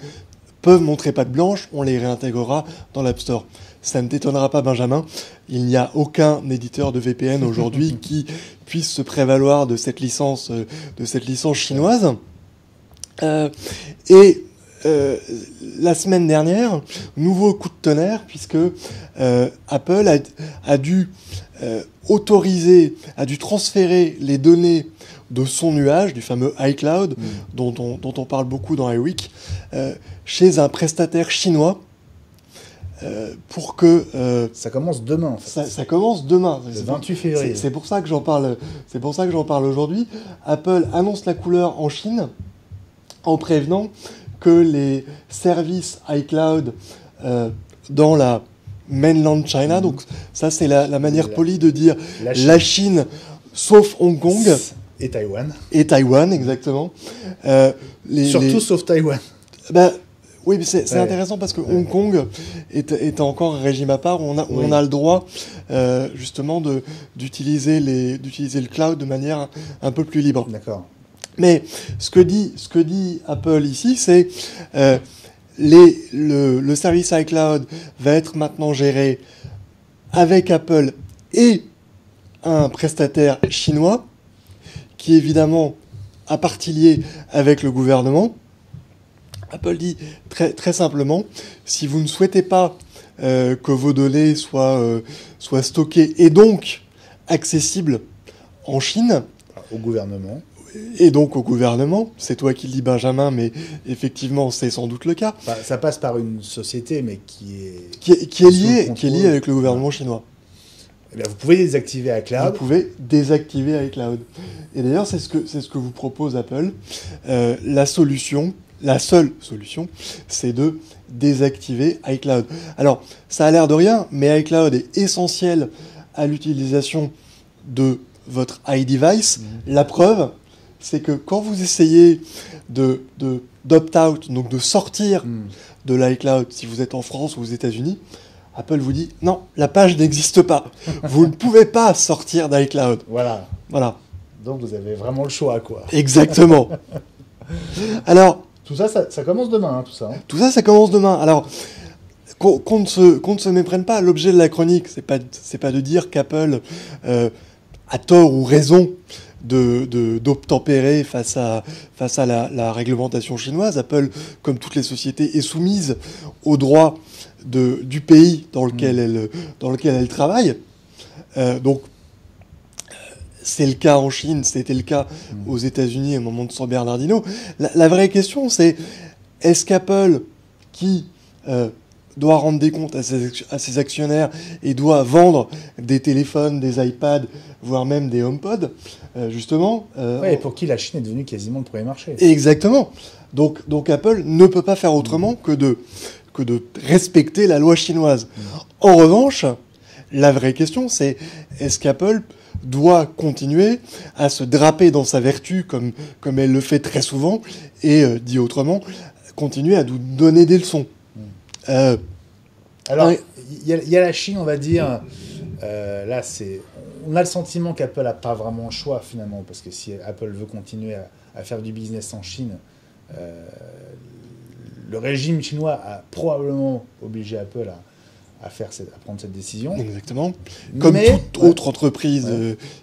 [SPEAKER 2] peuvent montrer patte blanche, on les réintégrera dans l'App Store. Ça ne t'étonnera pas, Benjamin, il n'y a aucun éditeur de VPN aujourd'hui qui puisse se prévaloir de cette licence chinoise. La semaine dernière, nouveau coup de tonnerre, puisque Apple a dû transférer les données de son nuage, du fameux iCloud, dont on parle beaucoup dans iWeek, chez un prestataire chinois, pour que...
[SPEAKER 1] ça commence demain, en fait.
[SPEAKER 2] Ça commence demain.
[SPEAKER 1] Le 28 février.
[SPEAKER 2] C'est pour ça que j'en parle. C'est pour ça que j'en parle aujourd'hui. Apple annonce la couleur en Chine en prévenant que les services iCloud dans la mainland China, donc ça c'est la manière polie de dire la Chine, sauf Hong Kong
[SPEAKER 1] et Taïwan.
[SPEAKER 2] Et Taïwan, exactement.
[SPEAKER 1] Surtout sauf Taïwan.
[SPEAKER 2] Oui, mais c'est intéressant parce que Hong Kong est encore un régime à part où on a le droit justement d'utiliser le cloud de manière un peu plus libre.
[SPEAKER 1] D'accord.
[SPEAKER 2] Mais ce que dit Apple ici, c'est le service iCloud va être maintenant géré avec Apple et un prestataire chinois qui évidemment a partie liée avec le gouvernement. Apple dit très simplement, si vous ne souhaitez pas que vos données soient stockées et donc accessibles en Chine,
[SPEAKER 1] au gouvernement.
[SPEAKER 2] Et donc au gouvernement, c'est toi qui le dis, Benjamin, mais effectivement c'est sans doute le cas.
[SPEAKER 1] Ça passe par une société, mais qui
[SPEAKER 2] est liée avec le gouvernement chinois.
[SPEAKER 1] Eh bien, vous pouvez désactiver iCloud.
[SPEAKER 2] Vous pouvez désactiver iCloud. Et d'ailleurs, c'est ce que vous propose Apple. La seule solution, c'est de désactiver iCloud. Alors, ça a l'air de rien, mais iCloud est essentiel à l'utilisation de votre iDevice. La preuve, c'est que quand vous essayez d'opt-out, donc de sortir de l'iCloud, si vous êtes en France ou aux États-Unis, Apple vous dit non, la page n'existe pas. Vous ne pouvez pas sortir d'iCloud.
[SPEAKER 1] Voilà. Donc vous avez vraiment le choix, quoi.
[SPEAKER 2] Exactement. Alors,
[SPEAKER 1] tout ça commence demain, tout ça.
[SPEAKER 2] Tout ça commence demain. Alors, qu'on ne se méprenne pas. L'objet de la chronique, c'est pas de dire qu'Apple a tort ou raison d'obtempérer face à la réglementation chinoise. Apple, comme toutes les sociétés, est soumise aux droits du pays dans lequel elle travaille. Donc, c'est le cas en Chine, c'était le cas aux États-Unis au moment de San Bernardino. La vraie question, c'est est-ce qu'Apple, qui doit rendre des comptes à ses actionnaires et doit vendre des téléphones, des iPads, voire même des HomePod, justement...
[SPEAKER 1] et pour qui la Chine est devenue quasiment le premier marché.
[SPEAKER 2] Exactement. Donc Apple ne peut pas faire autrement que de respecter la loi chinoise. En revanche, la vraie question, c'est est-ce qu'Apple doit continuer à se draper dans sa vertu comme elle le fait très souvent et, dit autrement, continuer à nous donner des leçons.
[SPEAKER 1] Alors, il y a la Chine, on va dire, là, on a le sentiment qu'Apple n'a pas vraiment le choix, finalement, parce que si Apple veut continuer à faire du business en Chine, le régime chinois a probablement obligé Apple à prendre cette décision.
[SPEAKER 2] Exactement. Comme toute autre entreprise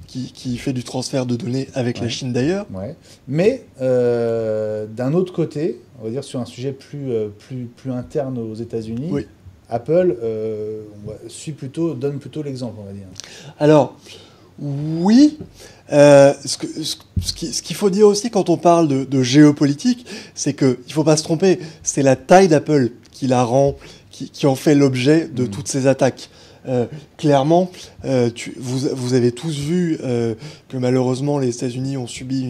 [SPEAKER 2] qui fait du transfert de données avec la Chine d'ailleurs.
[SPEAKER 1] Ouais. Mais d'un autre côté, on va dire sur un sujet plus interne aux États-Unis, Apple donne plutôt l'exemple, on va dire.
[SPEAKER 2] Alors, oui. Ce qu'il faut dire aussi quand on parle de géopolitique, c'est qu'il ne faut pas se tromper. C'est la taille d'Apple qui la rend... Qui en fait l'objet de toutes ces attaques. Clairement, vous avez tous vu que malheureusement les États-Unis ont subi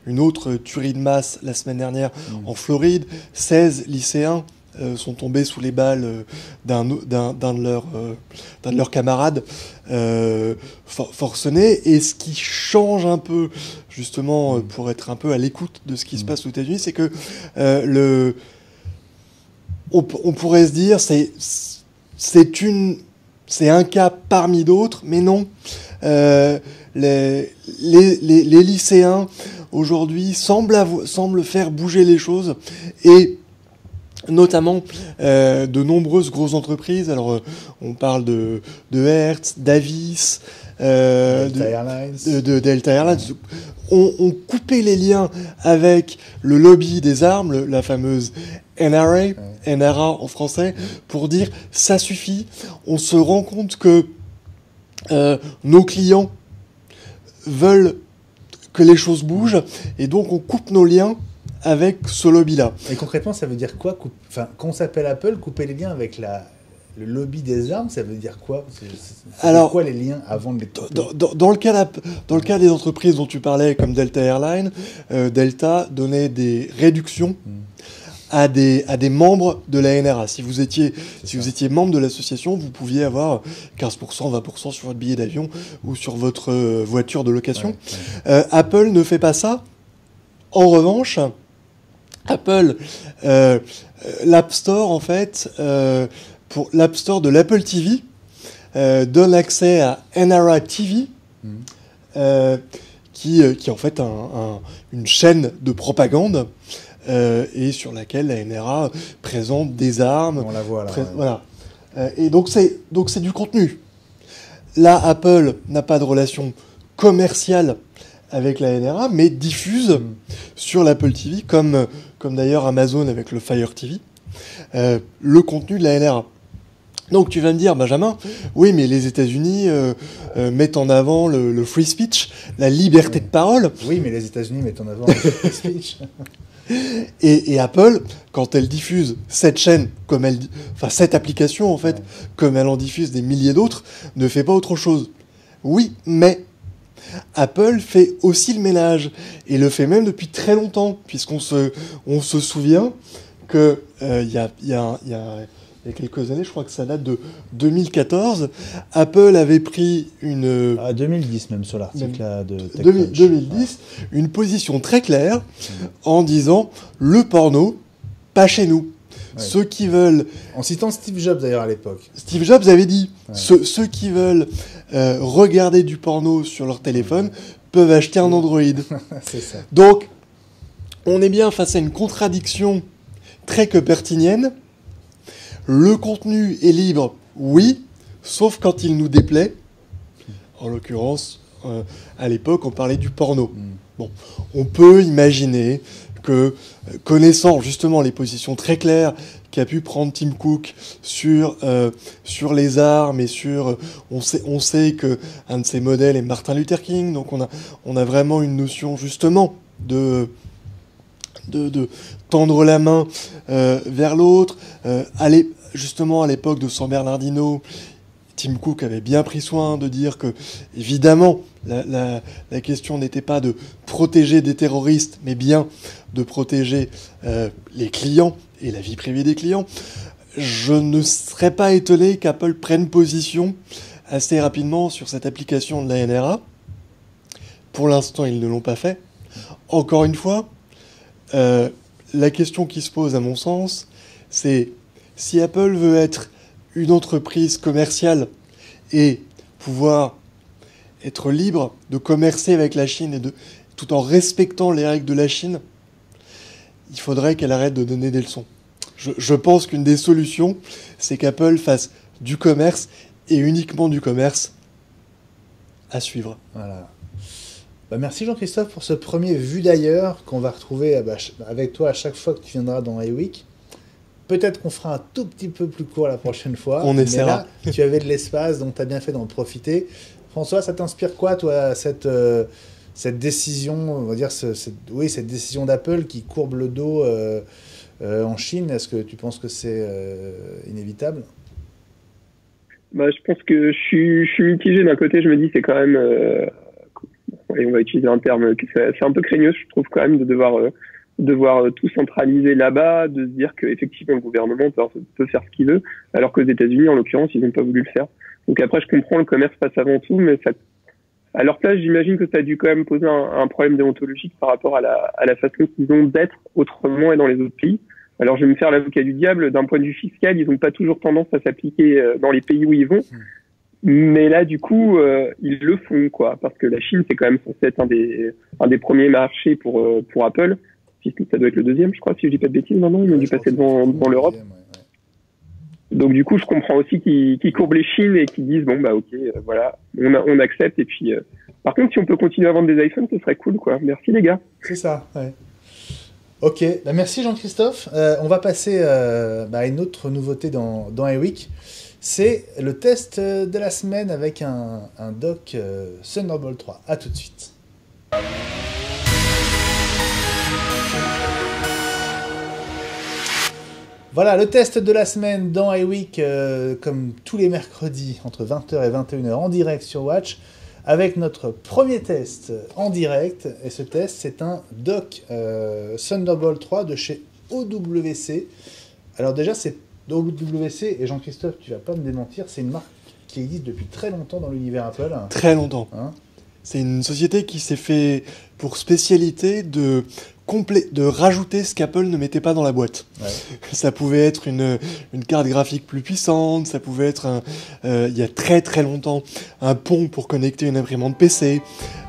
[SPEAKER 2] une autre tuerie de masse la semaine dernière en Floride. 16 lycéens sont tombés sous les balles d'un de leurs camarades forcenés. Et ce qui change un peu, justement, pour être un peu à l'écoute de ce qui se passe aux États-Unis, c'est que on pourrait se dire c'est un cas parmi d'autres, mais non. Les lycéens aujourd'hui semblent faire bouger les choses et notamment de nombreuses grosses entreprises. Alors on parle de Hertz, d'Avis, de Delta Airlines. On coupé les liens avec le lobby des armes, la fameuse NRA en français, pour dire ça suffit. On se rend compte que nos clients veulent que les choses bougent et donc on coupe nos liens avec ce lobby-là.
[SPEAKER 1] Et concrètement, ça veut dire quoi quand on s'appelle Apple, couper les liens avec le lobby des armes, ça veut dire quoi? Alors, quoi les liens avant de les couper?
[SPEAKER 2] Dans le cas des entreprises dont tu parlais, comme Delta Airlines, Delta donnait des réductions à des membres de la NRA. Si vous étiez membre de l'association, vous pouviez avoir 15%, 20% sur votre billet d'avion ou sur votre voiture de location. Apple ne fait pas ça. En revanche, Apple, l'App Store, en fait, pour l'App Store de l'Apple TV, donne accès à NRA TV, qui est en fait une chaîne de propagande et sur laquelle la NRA présente des armes.
[SPEAKER 1] On la voit là.
[SPEAKER 2] Voilà. Et donc c'est du contenu. Là, Apple n'a pas de relation commerciale avec la NRA, mais diffuse sur l'Apple TV, comme d'ailleurs Amazon avec le Fire TV, le contenu de la NRA. Donc tu vas me dire, Benjamin, oui, mais les États-Unis mettent en avant le free speech, la liberté de parole.
[SPEAKER 1] Oui, mais les États-Unis mettent en avant le free speech.
[SPEAKER 2] Et Apple, quand elle diffuse cette chaîne, cette application en fait, comme elle en diffuse des milliers d'autres, ne fait pas autre chose. Oui, mais Apple fait aussi le ménage, et le fait même depuis très longtemps, puisqu'on se souvient que il y a quelques années, je crois que ça date de 2014, Apple avait pris
[SPEAKER 1] 2010 même sur l'article là de TechCrunch.
[SPEAKER 2] 2010, une position très claire en disant le porno, pas chez nous. Ceux qui veulent...
[SPEAKER 1] En citant Steve Jobs d'ailleurs à l'époque.
[SPEAKER 2] Steve Jobs avait dit ceux qui veulent regarder du porno sur leur téléphone peuvent acheter un Android.
[SPEAKER 1] C'est ça.
[SPEAKER 2] Donc, on est bien face à une contradiction très cupertinienne. Le contenu est libre, oui, sauf quand il nous déplaît. En l'occurrence, à l'époque, on parlait du porno. Bon, on peut imaginer que, connaissant justement les positions très claires qu'a pu prendre Tim Cook sur les armes et sur... on sait que un de ses modèles est Martin Luther King, donc on a vraiment une notion justement de tendre la main vers l'autre. Justement, à l'époque de San Bernardino, Tim Cook avait bien pris soin de dire que, évidemment, la question n'était pas de protéger des terroristes, mais bien de protéger les clients et la vie privée des clients. Je ne serais pas étonné qu'Apple prenne position assez rapidement sur cette application de la NRA. Pour l'instant, ils ne l'ont pas fait. Encore une fois, la question qui se pose, à mon sens, c'est si Apple veut être une entreprise commerciale et pouvoir être libre de commercer avec la Chine tout en respectant les règles de la Chine, il faudrait qu'elle arrête de donner des leçons. Je pense qu'une des solutions, c'est qu'Apple fasse du commerce et uniquement du commerce à suivre.
[SPEAKER 1] Voilà. Merci Jean-Christophe pour ce premier Vu d'ailleurs qu'on va retrouver avec toi à chaque fois que tu viendras dans iWeek. Peut-être qu'on fera un tout petit peu plus court la prochaine fois.
[SPEAKER 2] On essaiera.
[SPEAKER 1] Mais là, tu avais de l'espace, donc tu as bien fait d'en profiter. François, ça t'inspire quoi, toi, cette décision, on va dire, cette décision d'Apple qui courbe le dos en Chine? Est-ce que tu penses que c'est inévitable?
[SPEAKER 3] Je pense que je suis mitigé. D'un côté, je me dis c'est quand même, on va utiliser un terme, c'est un peu craignos, je trouve quand même, de devoir tout centraliser là-bas, de se dire qu'effectivement le gouvernement peut faire ce qu'il veut, alors qu'aux États-Unis, en l'occurrence, ils n'ont pas voulu le faire. Donc après, je comprends, le commerce passe avant tout, mais à leur place, j'imagine que ça a dû quand même poser un problème déontologique par rapport à la façon qu'ils ont d'être autrement et dans les autres pays. Alors je vais me faire l'avocat du diable, d'un point de vue fiscal, ils n'ont pas toujours tendance à s'appliquer dans les pays où ils vont. Mais là, du coup, ils le font, quoi, parce que la Chine, c'est quand même censé être un des premiers marchés pour Apple. Ça doit être le deuxième, je crois, si je dis pas de bêtises. Non, ils ont dû passer devant l'Europe. Ouais. Donc du coup, je comprends aussi qu'ils courbent les chines et qu'ils disent ok, voilà, on accepte. Et puis, par contre, si on peut continuer à vendre des iPhones, ce serait cool, quoi. Merci les gars.
[SPEAKER 1] C'est ça. Ouais. Ok, merci Jean-Christophe. On va passer à une autre nouveauté dans iWeek. C'est le test de la semaine avec un dock Thunderbolt 3. À tout de suite. Voilà, le test de la semaine dans iWeek, comme tous les mercredis, entre 20h et 21h en direct sur Watch, avec notre premier test en direct. Et ce test, c'est un dock Thunderbolt 3 de chez OWC. Alors déjà, c'est OWC, et Jean-Christophe, tu vas pas me démentir, c'est une marque qui existe depuis très longtemps dans l'univers Apple.
[SPEAKER 2] Très longtemps. C'est une société qui s'est fait pour spécialité de rajouter ce qu'Apple ne mettait pas dans la boîte. Ouais. Ça pouvait être une carte graphique plus puissante, ça pouvait être il y a très très longtemps un pont pour connecter une imprimante PC.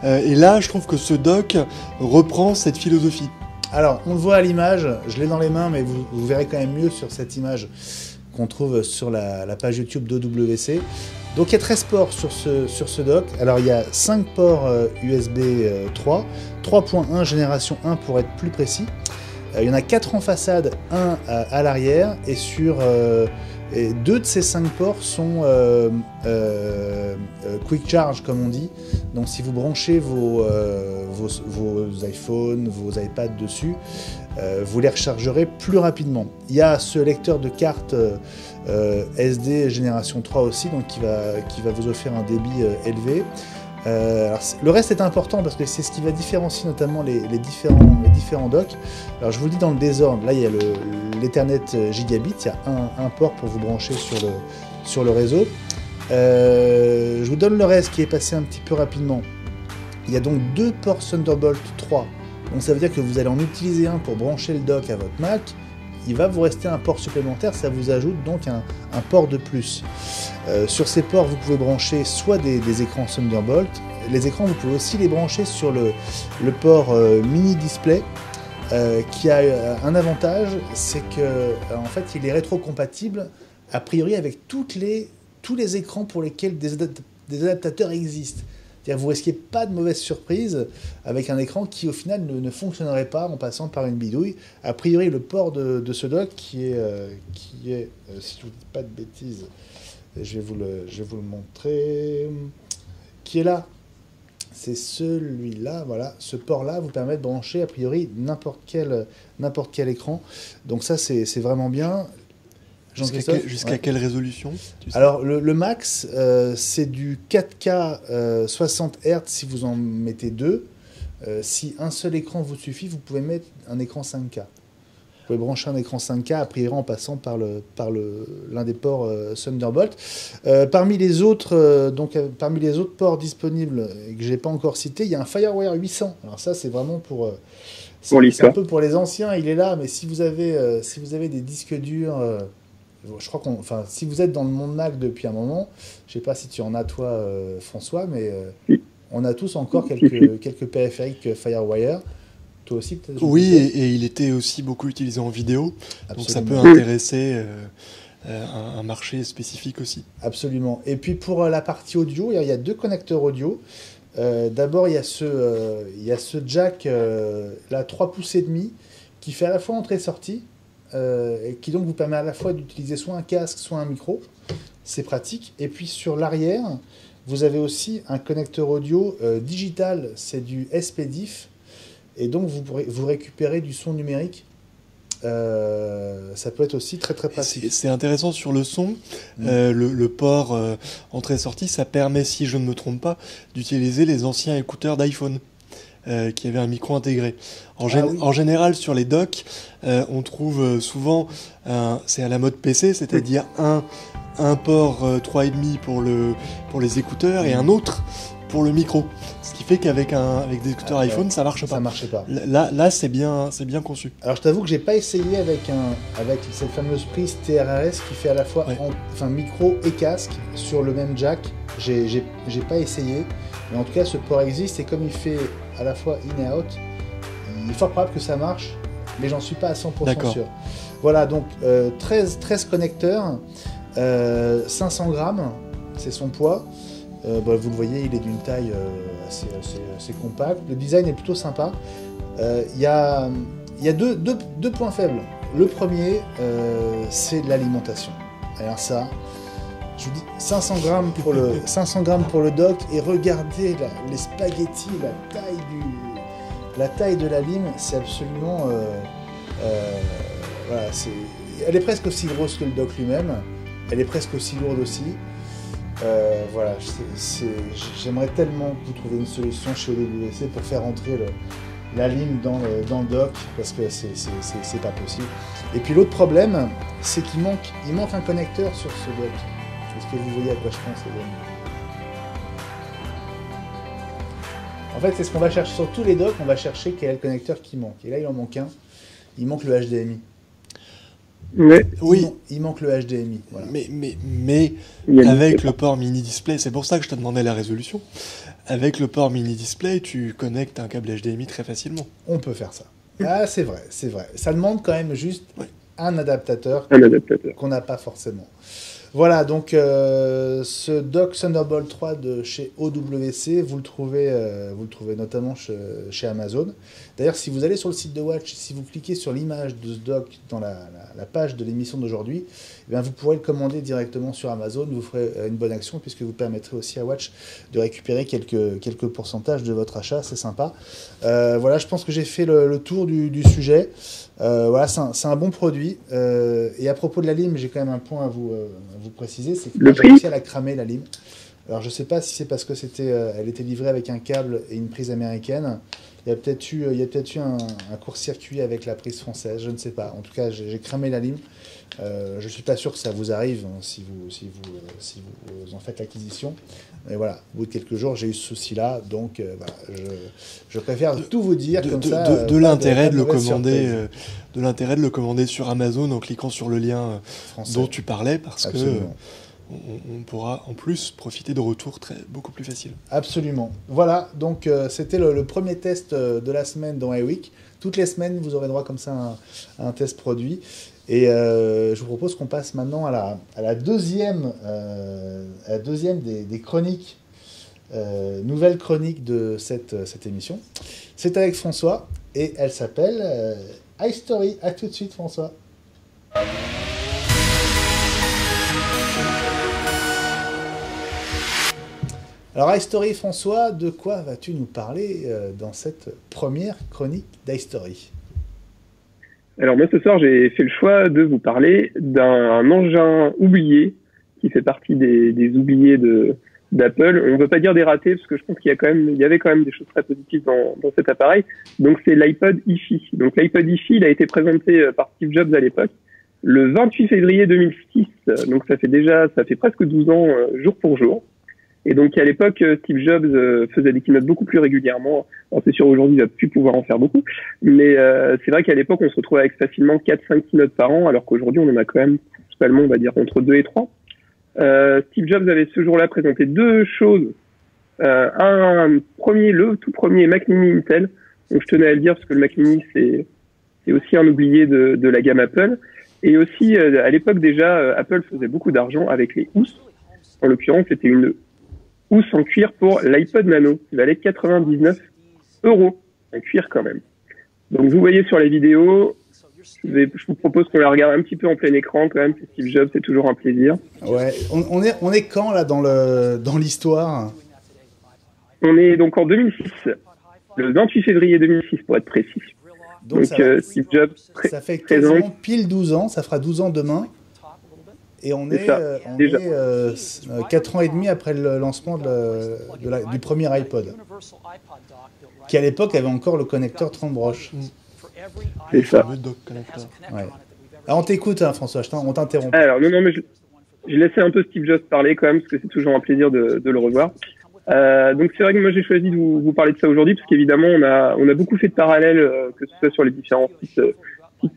[SPEAKER 2] Et là, je trouve que ce dock reprend cette philosophie.
[SPEAKER 1] Alors, on le voit à l'image, je l'ai dans les mains, mais vous verrez quand même mieux sur cette image qu'on trouve sur la page YouTube d'OWC. Donc il y a 13 ports sur ce dock. Alors il y a 5 ports USB 3, 3.1 génération 1 pour être plus précis. Il y en a 4 en façade, 1 à l'arrière, et et 2 de ces 5 ports sont Quick Charge comme on dit. Donc si vous branchez vos iPhones, vos iPads dessus, vous les rechargerez plus rapidement. Il y a ce lecteur de carte SD génération 3 aussi, donc qui va vous offrir un débit élevé. Alors, le reste est important parce que c'est ce qui va différencier notamment les différents docks. Alors je vous le dis dans le désordre, là il y a l'Ethernet Gigabit, il y a un port pour vous brancher sur le réseau. Je vous donne le reste qui est passé un petit peu rapidement. Il y a donc 2 ports Thunderbolt 3, donc ça veut dire que vous allez en utiliser un pour brancher le dock à votre Mac. Il va vous rester un port supplémentaire, ça vous ajoute donc un port de plus. Sur ces ports, vous pouvez brancher soit des écrans Thunderbolt. Les écrans, vous pouvez aussi les brancher sur le port mini display, qui a un avantage, c'est que en fait, il est rétrocompatible a priori avec tous les écrans pour lesquels des adaptateurs existent. C'est-à-dire vous risquez pas de mauvaise surprise avec un écran qui au final ne fonctionnerait pas en passant par une bidouille. A priori le port de ce dock qui est si je vous dis pas de bêtises, je vais vous le montrer, qui est là. C'est celui-là, voilà. Ce port-là vous permet de brancher a priori n'importe quel écran. Donc ça c'est vraiment bien.
[SPEAKER 2] Jusqu'à quelle résolution, tu sais?
[SPEAKER 1] Alors le max, c'est du 4K 60 Hz si vous en mettez deux. Si un seul écran vous suffit, vous pouvez mettre un écran 5K. Vous pouvez brancher un écran 5K a priori en passant par l'un des ports Thunderbolt. Parmi les autres ports disponibles et que j'ai pas encore cités, il y a un FireWire 800. Alors ça c'est vraiment pour
[SPEAKER 3] l'histoire.
[SPEAKER 1] C'est un peu pour les anciens, il est là, mais si vous avez des disques durs, je crois si vous êtes dans le monde Mac depuis un moment, je sais pas si tu en as toi, François, mais on a tous encore quelques périphériques FireWire. Toi aussi, peut-être.
[SPEAKER 2] Oui, et il était aussi beaucoup utilisé en vidéo,
[SPEAKER 1] Absolument.
[SPEAKER 2] donc ça peut intéresser un marché spécifique aussi.
[SPEAKER 1] Absolument. Et puis pour la partie audio, il y a deux connecteurs audio. D'abord, il y a ce jack là 3 pouces et demi qui fait à la fois entrée-sortie et qui donc vous permet à la fois d'utiliser soit un casque, soit un micro. C'est pratique. Et puis sur l'arrière, vous avez aussi un connecteur audio digital, c'est du SPDIF. Et donc vous récupérez du son numérique. Ça peut être aussi très très pratique.
[SPEAKER 2] C'est intéressant sur le son. Le port entrée-sortie, ça permet, si je ne me trompe pas, d'utiliser les anciens écouteurs d'iPhone qui avaient un micro intégré. En général, sur les docks, on trouve souvent, c'est à la mode PC, c'est-à-dire un port 3,5 pour les écouteurs et un autre pour le micro. Ce qui fait qu'avec des écouteurs iPhone, ça marche pas.
[SPEAKER 1] Ça marchait pas.
[SPEAKER 2] Là, c'est bien conçu.
[SPEAKER 1] Alors je t'avoue que j'ai pas essayé avec cette fameuse prise TRRS qui fait à la fois micro et casque sur le même jack. J'ai pas essayé, mais en tout cas ce port existe et comme il fait à la fois in et out, il est fort probable que ça marche, mais j'en suis pas à 100% sûr. Voilà, donc 13 connecteurs, 500 grammes, c'est son poids. Vous le voyez, il est d'une taille assez compacte. Le design est plutôt sympa. Il y a deux points faibles. Le premier, c'est l'alimentation. Alors ça, je vous dis 500 grammes pour le dock et regardez les spaghettis, la taille de la lime, c'est absolument... voilà, elle est presque aussi grosse que le dock lui-même. Elle est presque aussi lourde aussi. Voilà, j'aimerais tellement que vous trouviez une solution chez OWC pour faire entrer la lime dans le dock, parce que c'est pas possible. Et puis l'autre problème, c'est qu'il manque un connecteur sur ce dock. Est-ce que vous voyez à quoi je pense, les amis? En fait, c'est ce qu'on va chercher sur tous les docks, on va chercher quel est le connecteur qui manque. Et là, il en manque un. Il manque le HDMI.
[SPEAKER 2] Oui.
[SPEAKER 1] Il manque le HDMI. Voilà.
[SPEAKER 2] Mais avec le port mini display, c'est pour ça que je te demandais la résolution. Avec le port mini display, tu connectes un câble HDMI très facilement.
[SPEAKER 1] On peut faire ça. Ah, c'est vrai. Ça demande quand même juste un adaptateur qu'on n'a pas forcément. Voilà, donc ce dock Thunderbolt 3 de chez OWC, vous le trouvez notamment chez Amazon. D'ailleurs, si vous allez sur le site de Watch, si vous cliquez sur l'image de ce dock dans la page de l'émission d'aujourd'hui, eh bien, vous pourrez le commander directement sur Amazon. Vous ferez une bonne action puisque vous permettrez aussi à Watch de récupérer quelques pourcentages de votre achat. C'est sympa. Voilà, je pense que j'ai fait le tour du sujet. Voilà, c'est un bon produit. Et à propos de la lime, j'ai quand même un point à vous préciser, c'est que j'ai réussi à la cramer, la lime. Alors je sais pas si c'est parce que elle était livrée avec un câble et une prise américaine. Il y a peut-être eu un court-circuit avec la prise française, je ne sais pas. En tout cas, j'ai cramé la lime. Je suis pas sûr que ça vous arrive si vous en faites l'acquisition. Mais voilà, au bout de quelques jours, j'ai eu ce souci-là, donc voilà, je préfère tout vous dire comme ça.
[SPEAKER 2] De l'intérêt de le commander sur Amazon en cliquant sur le lien dont tu parlais, parce
[SPEAKER 1] Absolument.
[SPEAKER 2] que on pourra en plus profiter de retours beaucoup plus faciles.
[SPEAKER 1] Absolument. Voilà, donc c'était le premier test de la semaine dans iWeek. Toutes les semaines, vous aurez droit comme ça à un test produit. Et je vous propose qu'on passe maintenant à la deuxième des chroniques nouvelle chronique de cette émission. C'est avec François et elle s'appelle iStory. À tout de suite, François. Alors, iStory, François, de quoi vas-tu nous parler dans cette première chronique d'iStory?
[SPEAKER 3] Alors moi ce soir j'ai fait le choix de vous parler d'un engin oublié qui fait partie des oubliés d'Apple. On ne veut pas dire des ratés parce que je pense qu'il y avait quand même des choses très positives dans cet appareil. Donc c'est l'iPod hi-fi. Donc l'iPod hi-fi, il a été présenté par Steve Jobs à l'époque le 28 février 2006. Donc ça fait presque 12 ans jour pour jour. Et donc à l'époque, Steve Jobs faisait des keynotes beaucoup plus régulièrement. Alors c'est sûr aujourd'hui il va plus pouvoir en faire beaucoup, mais c'est vrai qu'à l'époque on se retrouvait avec facilement 4-5 keynotes par an, alors qu'aujourd'hui on en a quand même principalement, on va dire, entre 2 et 3. Steve Jobs avait ce jour-là présenté deux choses. Le tout premier Mac Mini Intel. Donc je tenais à le dire parce que le Mac Mini c'est aussi un oublié de la gamme Apple. Et aussi à l'époque déjà Apple faisait beaucoup d'argent avec les housses. En l'occurrence c'était une housse en cuir pour l'iPod Nano, qui valait 99 € en cuir quand même. Donc vous voyez sur les vidéos, je vous propose qu'on la regarde un petit peu en plein écran quand même, c'est Steve Jobs, c'est toujours un plaisir.
[SPEAKER 1] Ouais, on est quand là dans l'histoire?
[SPEAKER 3] On est donc en 2006, le 28 février 2006 pour être précis.
[SPEAKER 1] Donc
[SPEAKER 3] Steve Jobs
[SPEAKER 1] ça fait quasiment pile 12 ans, ça fera 12 ans demain. Et on est 4 ans et demi après le lancement du premier iPod, qui à l'époque avait encore le connecteur 30 broches.
[SPEAKER 3] C'est ça.
[SPEAKER 1] Ouais. Alors on t'écoute, hein, François, on t'interrompt.
[SPEAKER 3] Alors non, mais je laissais un peu Steve Jobs parler quand même, parce que c'est toujours un plaisir de le revoir. Donc c'est vrai que moi j'ai choisi de vous parler de ça aujourd'hui, parce qu'évidemment on a beaucoup fait de parallèles, que ce soit sur les différents sites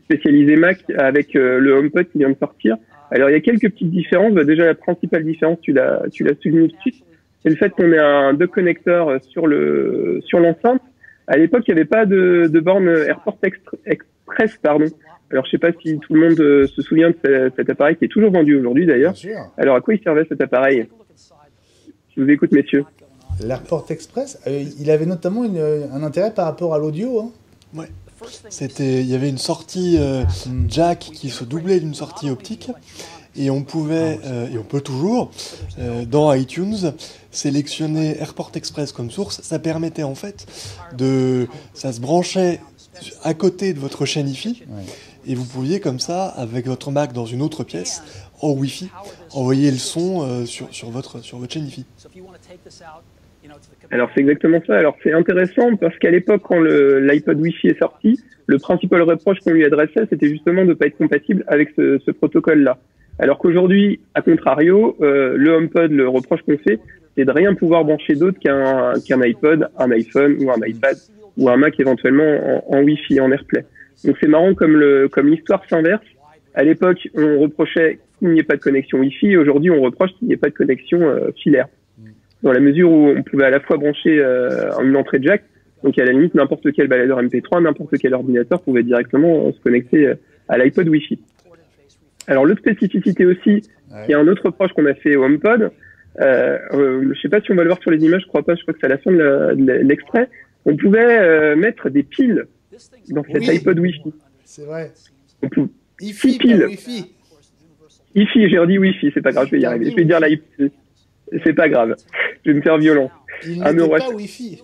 [SPEAKER 3] spécialisés Mac, avec le HomePod qui vient de sortir. Alors il y a quelques petites différences. Déjà la principale différence, tu l'as souligné tout de suite, c'est le fait qu'on ait un dock connecteur sur l'enceinte. À l'époque, il n'y avait pas de borne AirPort Express, pardon. Alors je sais pas si tout le monde se souvient de cet appareil qui est toujours vendu aujourd'hui d'ailleurs. Alors à quoi il servait cet appareil? Je vous écoute, messieurs.
[SPEAKER 1] L'AirPort Express, il avait notamment un intérêt par rapport à l'audio, hein.
[SPEAKER 2] Ouais. Il y avait une sortie jack qui se doublait d'une sortie optique et on pouvait, et on peut toujours, dans iTunes, sélectionner AirPort Express comme source. Ça permettait en fait ça se branchait à côté de votre chaîne Wi-Fi et vous pouviez comme ça, avec votre Mac dans une autre pièce, en Wi-Fi, envoyer le son sur votre chaîne Wi-Fi.
[SPEAKER 3] Alors c'est exactement ça. Alors c'est intéressant parce qu'à l'époque, quand l'iPod Wi-Fi est sorti, le principal reproche qu'on lui adressait, c'était justement de ne pas être compatible avec ce protocole-là. Alors qu'aujourd'hui, à contrario, le HomePod, le reproche qu'on fait, c'est de rien pouvoir brancher d'autre qu'un iPod, un iPhone ou un iPad ou un Mac éventuellement en Wi-Fi, en AirPlay. Donc c'est marrant comme l'histoire s'inverse. À l'époque, on reprochait qu'il n'y ait pas de connexion Wi-Fi. Aujourd'hui, on reproche qu'il n'y ait pas de connexion filaire. Dans la mesure où on pouvait à la fois brancher une entrée jack, donc à la limite n'importe quel baladeur MP3, n'importe quel ordinateur pouvait directement se connecter à l'iPod Wi-Fi. Alors l'autre spécificité aussi, qui est un autre reproche qu'on a fait au HomePod, je sais pas si on va le voir sur les images, je crois que c'est à la fin de l'extrait, on pouvait mettre des piles dans cet iPod Wi-Fi.
[SPEAKER 1] C'est vrai.
[SPEAKER 3] Hi-Fi, piles. Hi-Fi, j'ai dit Wi-Fi, c'est pas grave, je vais y arriver. Je vais dire l'iPod. C'est pas grave, je vais me faire violence.
[SPEAKER 1] Il n'était pas Wi-Fi.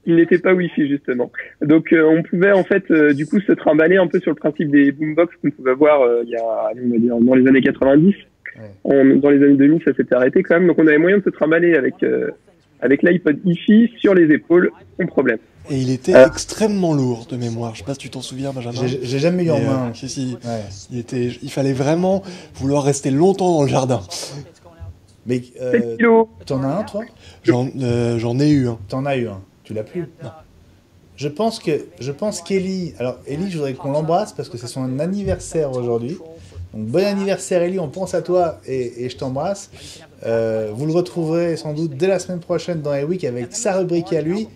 [SPEAKER 3] Il n'était pas Wi-Fi, justement. Donc, on pouvait, en fait, du coup, se trimballer un peu sur le principe des boombox qu'on pouvait voir il y a, on va dire, dans les années 90. Ouais. Dans les années 2000, ça s'était arrêté quand même. Donc, on avait moyen de se trimballer avec l'iPod hi-fi sur les épaules, sans problème.
[SPEAKER 2] Et il était extrêmement lourd de mémoire. Je sais pas si tu t'en souviens, Benjamin.
[SPEAKER 1] J'ai jamais eu en main.
[SPEAKER 2] Si. Ouais. Il fallait vraiment vouloir rester longtemps dans le jardin.
[SPEAKER 1] Mais t'en as un, toi?
[SPEAKER 2] J'en ai eu un.
[SPEAKER 1] T'en as eu un. Tu l'as plus? Non. Je pense qu'Ellie... Alors, Ellie, je voudrais qu'on l'embrasse parce que c'est son anniversaire aujourd'hui. Donc, bon anniversaire, Ellie. On pense à toi et je t'embrasse. Vous le retrouverez sans doute dès la semaine prochaine dans Airwick avec sa rubrique à lui.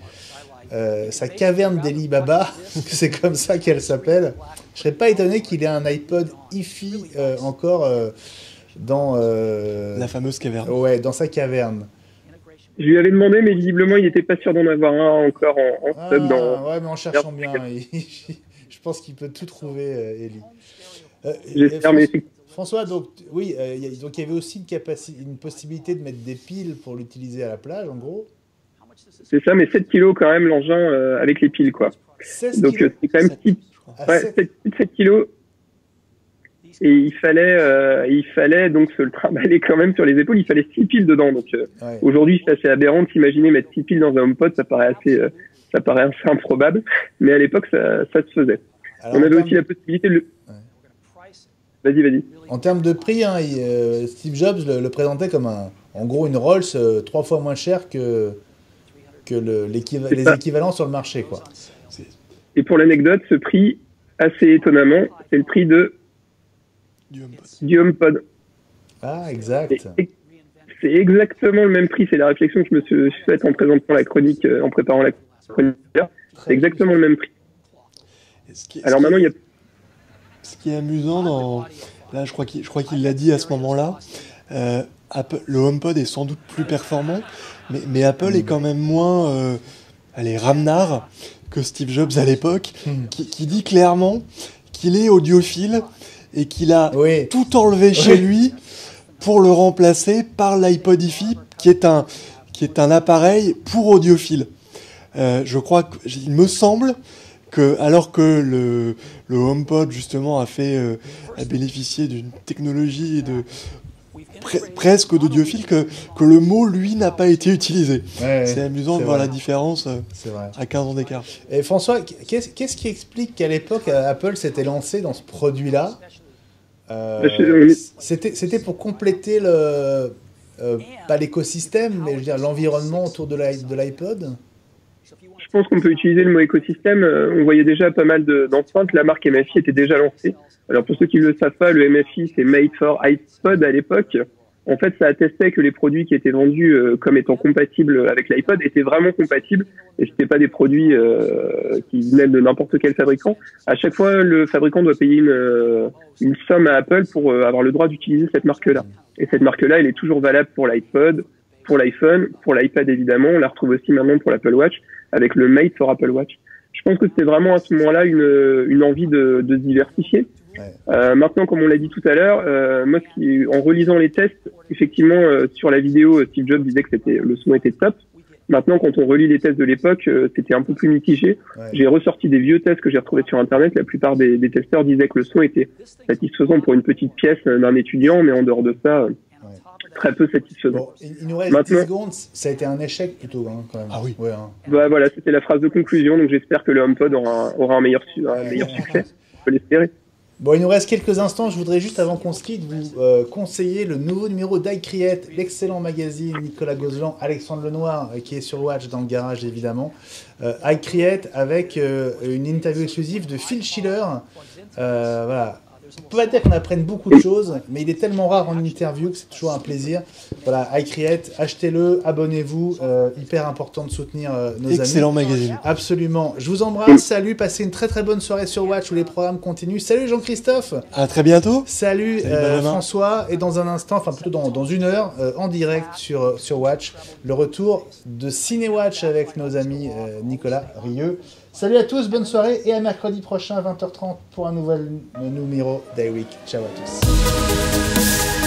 [SPEAKER 1] Sa caverne d'Eli Baba, c'est comme ça qu'elle s'appelle. Je serais pas étonné qu'il ait un iPod hi-fi encore dans...
[SPEAKER 2] la fameuse caverne.
[SPEAKER 1] Ouais, dans sa caverne.
[SPEAKER 3] Je lui avais demandé, mais visiblement, il n'était pas sûr d'en avoir un encore en stock.
[SPEAKER 1] Ouais, mais en cherchant bien, je pense qu'il peut tout trouver, Eli.
[SPEAKER 3] J'espère, mais
[SPEAKER 1] François, donc oui, donc il y avait aussi une possibilité de mettre des piles pour l'utiliser à la plage, en gros.
[SPEAKER 3] C'est ça, mais 7 kilos quand même l'engin avec les piles, quoi.
[SPEAKER 1] 16
[SPEAKER 3] donc
[SPEAKER 1] kilos.
[SPEAKER 3] C'est quand même 7 kilos. Et il fallait donc se le trimballer quand même sur les épaules. Il fallait 6 piles dedans. Donc aujourd'hui, c'est assez aberrant de s'imaginer mettre 6 piles dans un HomePod. Ça paraît assez improbable. Mais à l'époque, ça se faisait. Alors, on avait aussi la possibilité de Vas-y.
[SPEAKER 1] En termes de prix, hein, Steve Jobs le présentait comme en gros une Rolls 3 fois moins chère que les équivalents sur le marché, quoi.
[SPEAKER 3] Et pour l'anecdote, ce prix, assez étonnamment, c'est le prix du HomePod.
[SPEAKER 1] Ah, exact.
[SPEAKER 3] C'est exactement le même prix. C'est la réflexion que je me suis faite en présentant la chronique, en préparant la chronique. C'est exactement le même prix. Alors maintenant, il y a...
[SPEAKER 2] Ce qui est amusant, là, je crois qu'il l'a dit à ce moment-là, le HomePod est sans doute plus performant, mais Apple est quand même moins ramnard que Steve Jobs à l'époque, qui dit clairement qu'il est audiophile et qu'il a tout enlevé chez lui pour le remplacer par l'iPod hi-fi, qui est un appareil pour audiophiles. Il me semble que, alors que le HomePod justement a bénéficié d'une technologie presque d'audiophile, que le mot, lui, n'a pas été utilisé. C'est amusant de voir la différence à 15 ans d'écart.
[SPEAKER 1] Et François, qu'est-ce qui explique qu'à l'époque, Apple s'était lancé dans ce produit-là? C'était pour compléter pas l'écosystème, mais je veux dire l'environnement autour de l'iPod.
[SPEAKER 3] Je pense qu'on peut utiliser le mot écosystème. On voyait déjà pas mal d'enceintes. La marque MFI était déjà lancée. Alors pour ceux qui ne le savent pas, le MFI, c'est Made for iPod à l'époque. En fait, ça attestait que les produits qui étaient vendus comme étant compatibles avec l'iPod étaient vraiment compatibles. Et c'était pas des produits qui venaient de n'importe quel fabricant. À chaque fois, le fabricant doit payer une somme à Apple pour avoir le droit d'utiliser cette marque-là. Et cette marque-là, elle est toujours valable pour l'iPod, pour l'iPhone, pour l'iPad évidemment. On la retrouve aussi maintenant pour l'Apple Watch, avec le Made for Apple Watch. Je pense que c'était vraiment à ce moment-là une envie de se diversifier. Maintenant, comme on l'a dit tout à l'heure, moi, en relisant les tests, effectivement, sur la vidéo, Steve Jobs disait que le son était top. Maintenant, quand on relit les tests de l'époque, c'était un peu plus mitigé. J'ai ressorti des vieux tests que j'ai retrouvés sur Internet. La plupart des testeurs disaient que le son était satisfaisant pour une petite pièce d'un étudiant, mais en dehors de ça, très peu satisfaisant.
[SPEAKER 1] Bon, il nous reste 10 secondes. Ça a été un échec plutôt, quand même.
[SPEAKER 2] Ah oui.
[SPEAKER 1] Ouais, hein.
[SPEAKER 3] Voilà, c'était la phrase de conclusion. Donc j'espère que le HomePod aura un meilleur succès. On peut l'espérer.
[SPEAKER 1] Bon, il nous reste quelques instants. Je voudrais juste, avant qu'on se quitte, vous conseiller le nouveau numéro d'iCreate, l'excellent magazine Nicolas Gozlan, Alexandre Lenoir, qui est sur Watch dans le garage, évidemment. iCreate avec une interview exclusive de Phil Schiller. Voilà. On peut pas dire qu'on apprenne beaucoup de choses, mais il est tellement rare en interview que c'est toujours un plaisir. Voilà, iCreate, achetez-le, abonnez-vous, hyper important de soutenir nos amis.
[SPEAKER 2] Excellent magazine.
[SPEAKER 1] Absolument. Je vous embrasse, salut, passez une très très bonne soirée sur Watch où les programmes continuent. Salut Jean-Christophe.
[SPEAKER 2] À très bientôt.
[SPEAKER 1] Salut François, et dans un instant, enfin plutôt dans une heure, en direct sur Watch, le retour de CinéWatch avec nos amis Nicolas Rieux. Salut à tous, bonne soirée et à mercredi prochain à 20h30 pour un nouvel numéro d'iWeek. Ciao à tous.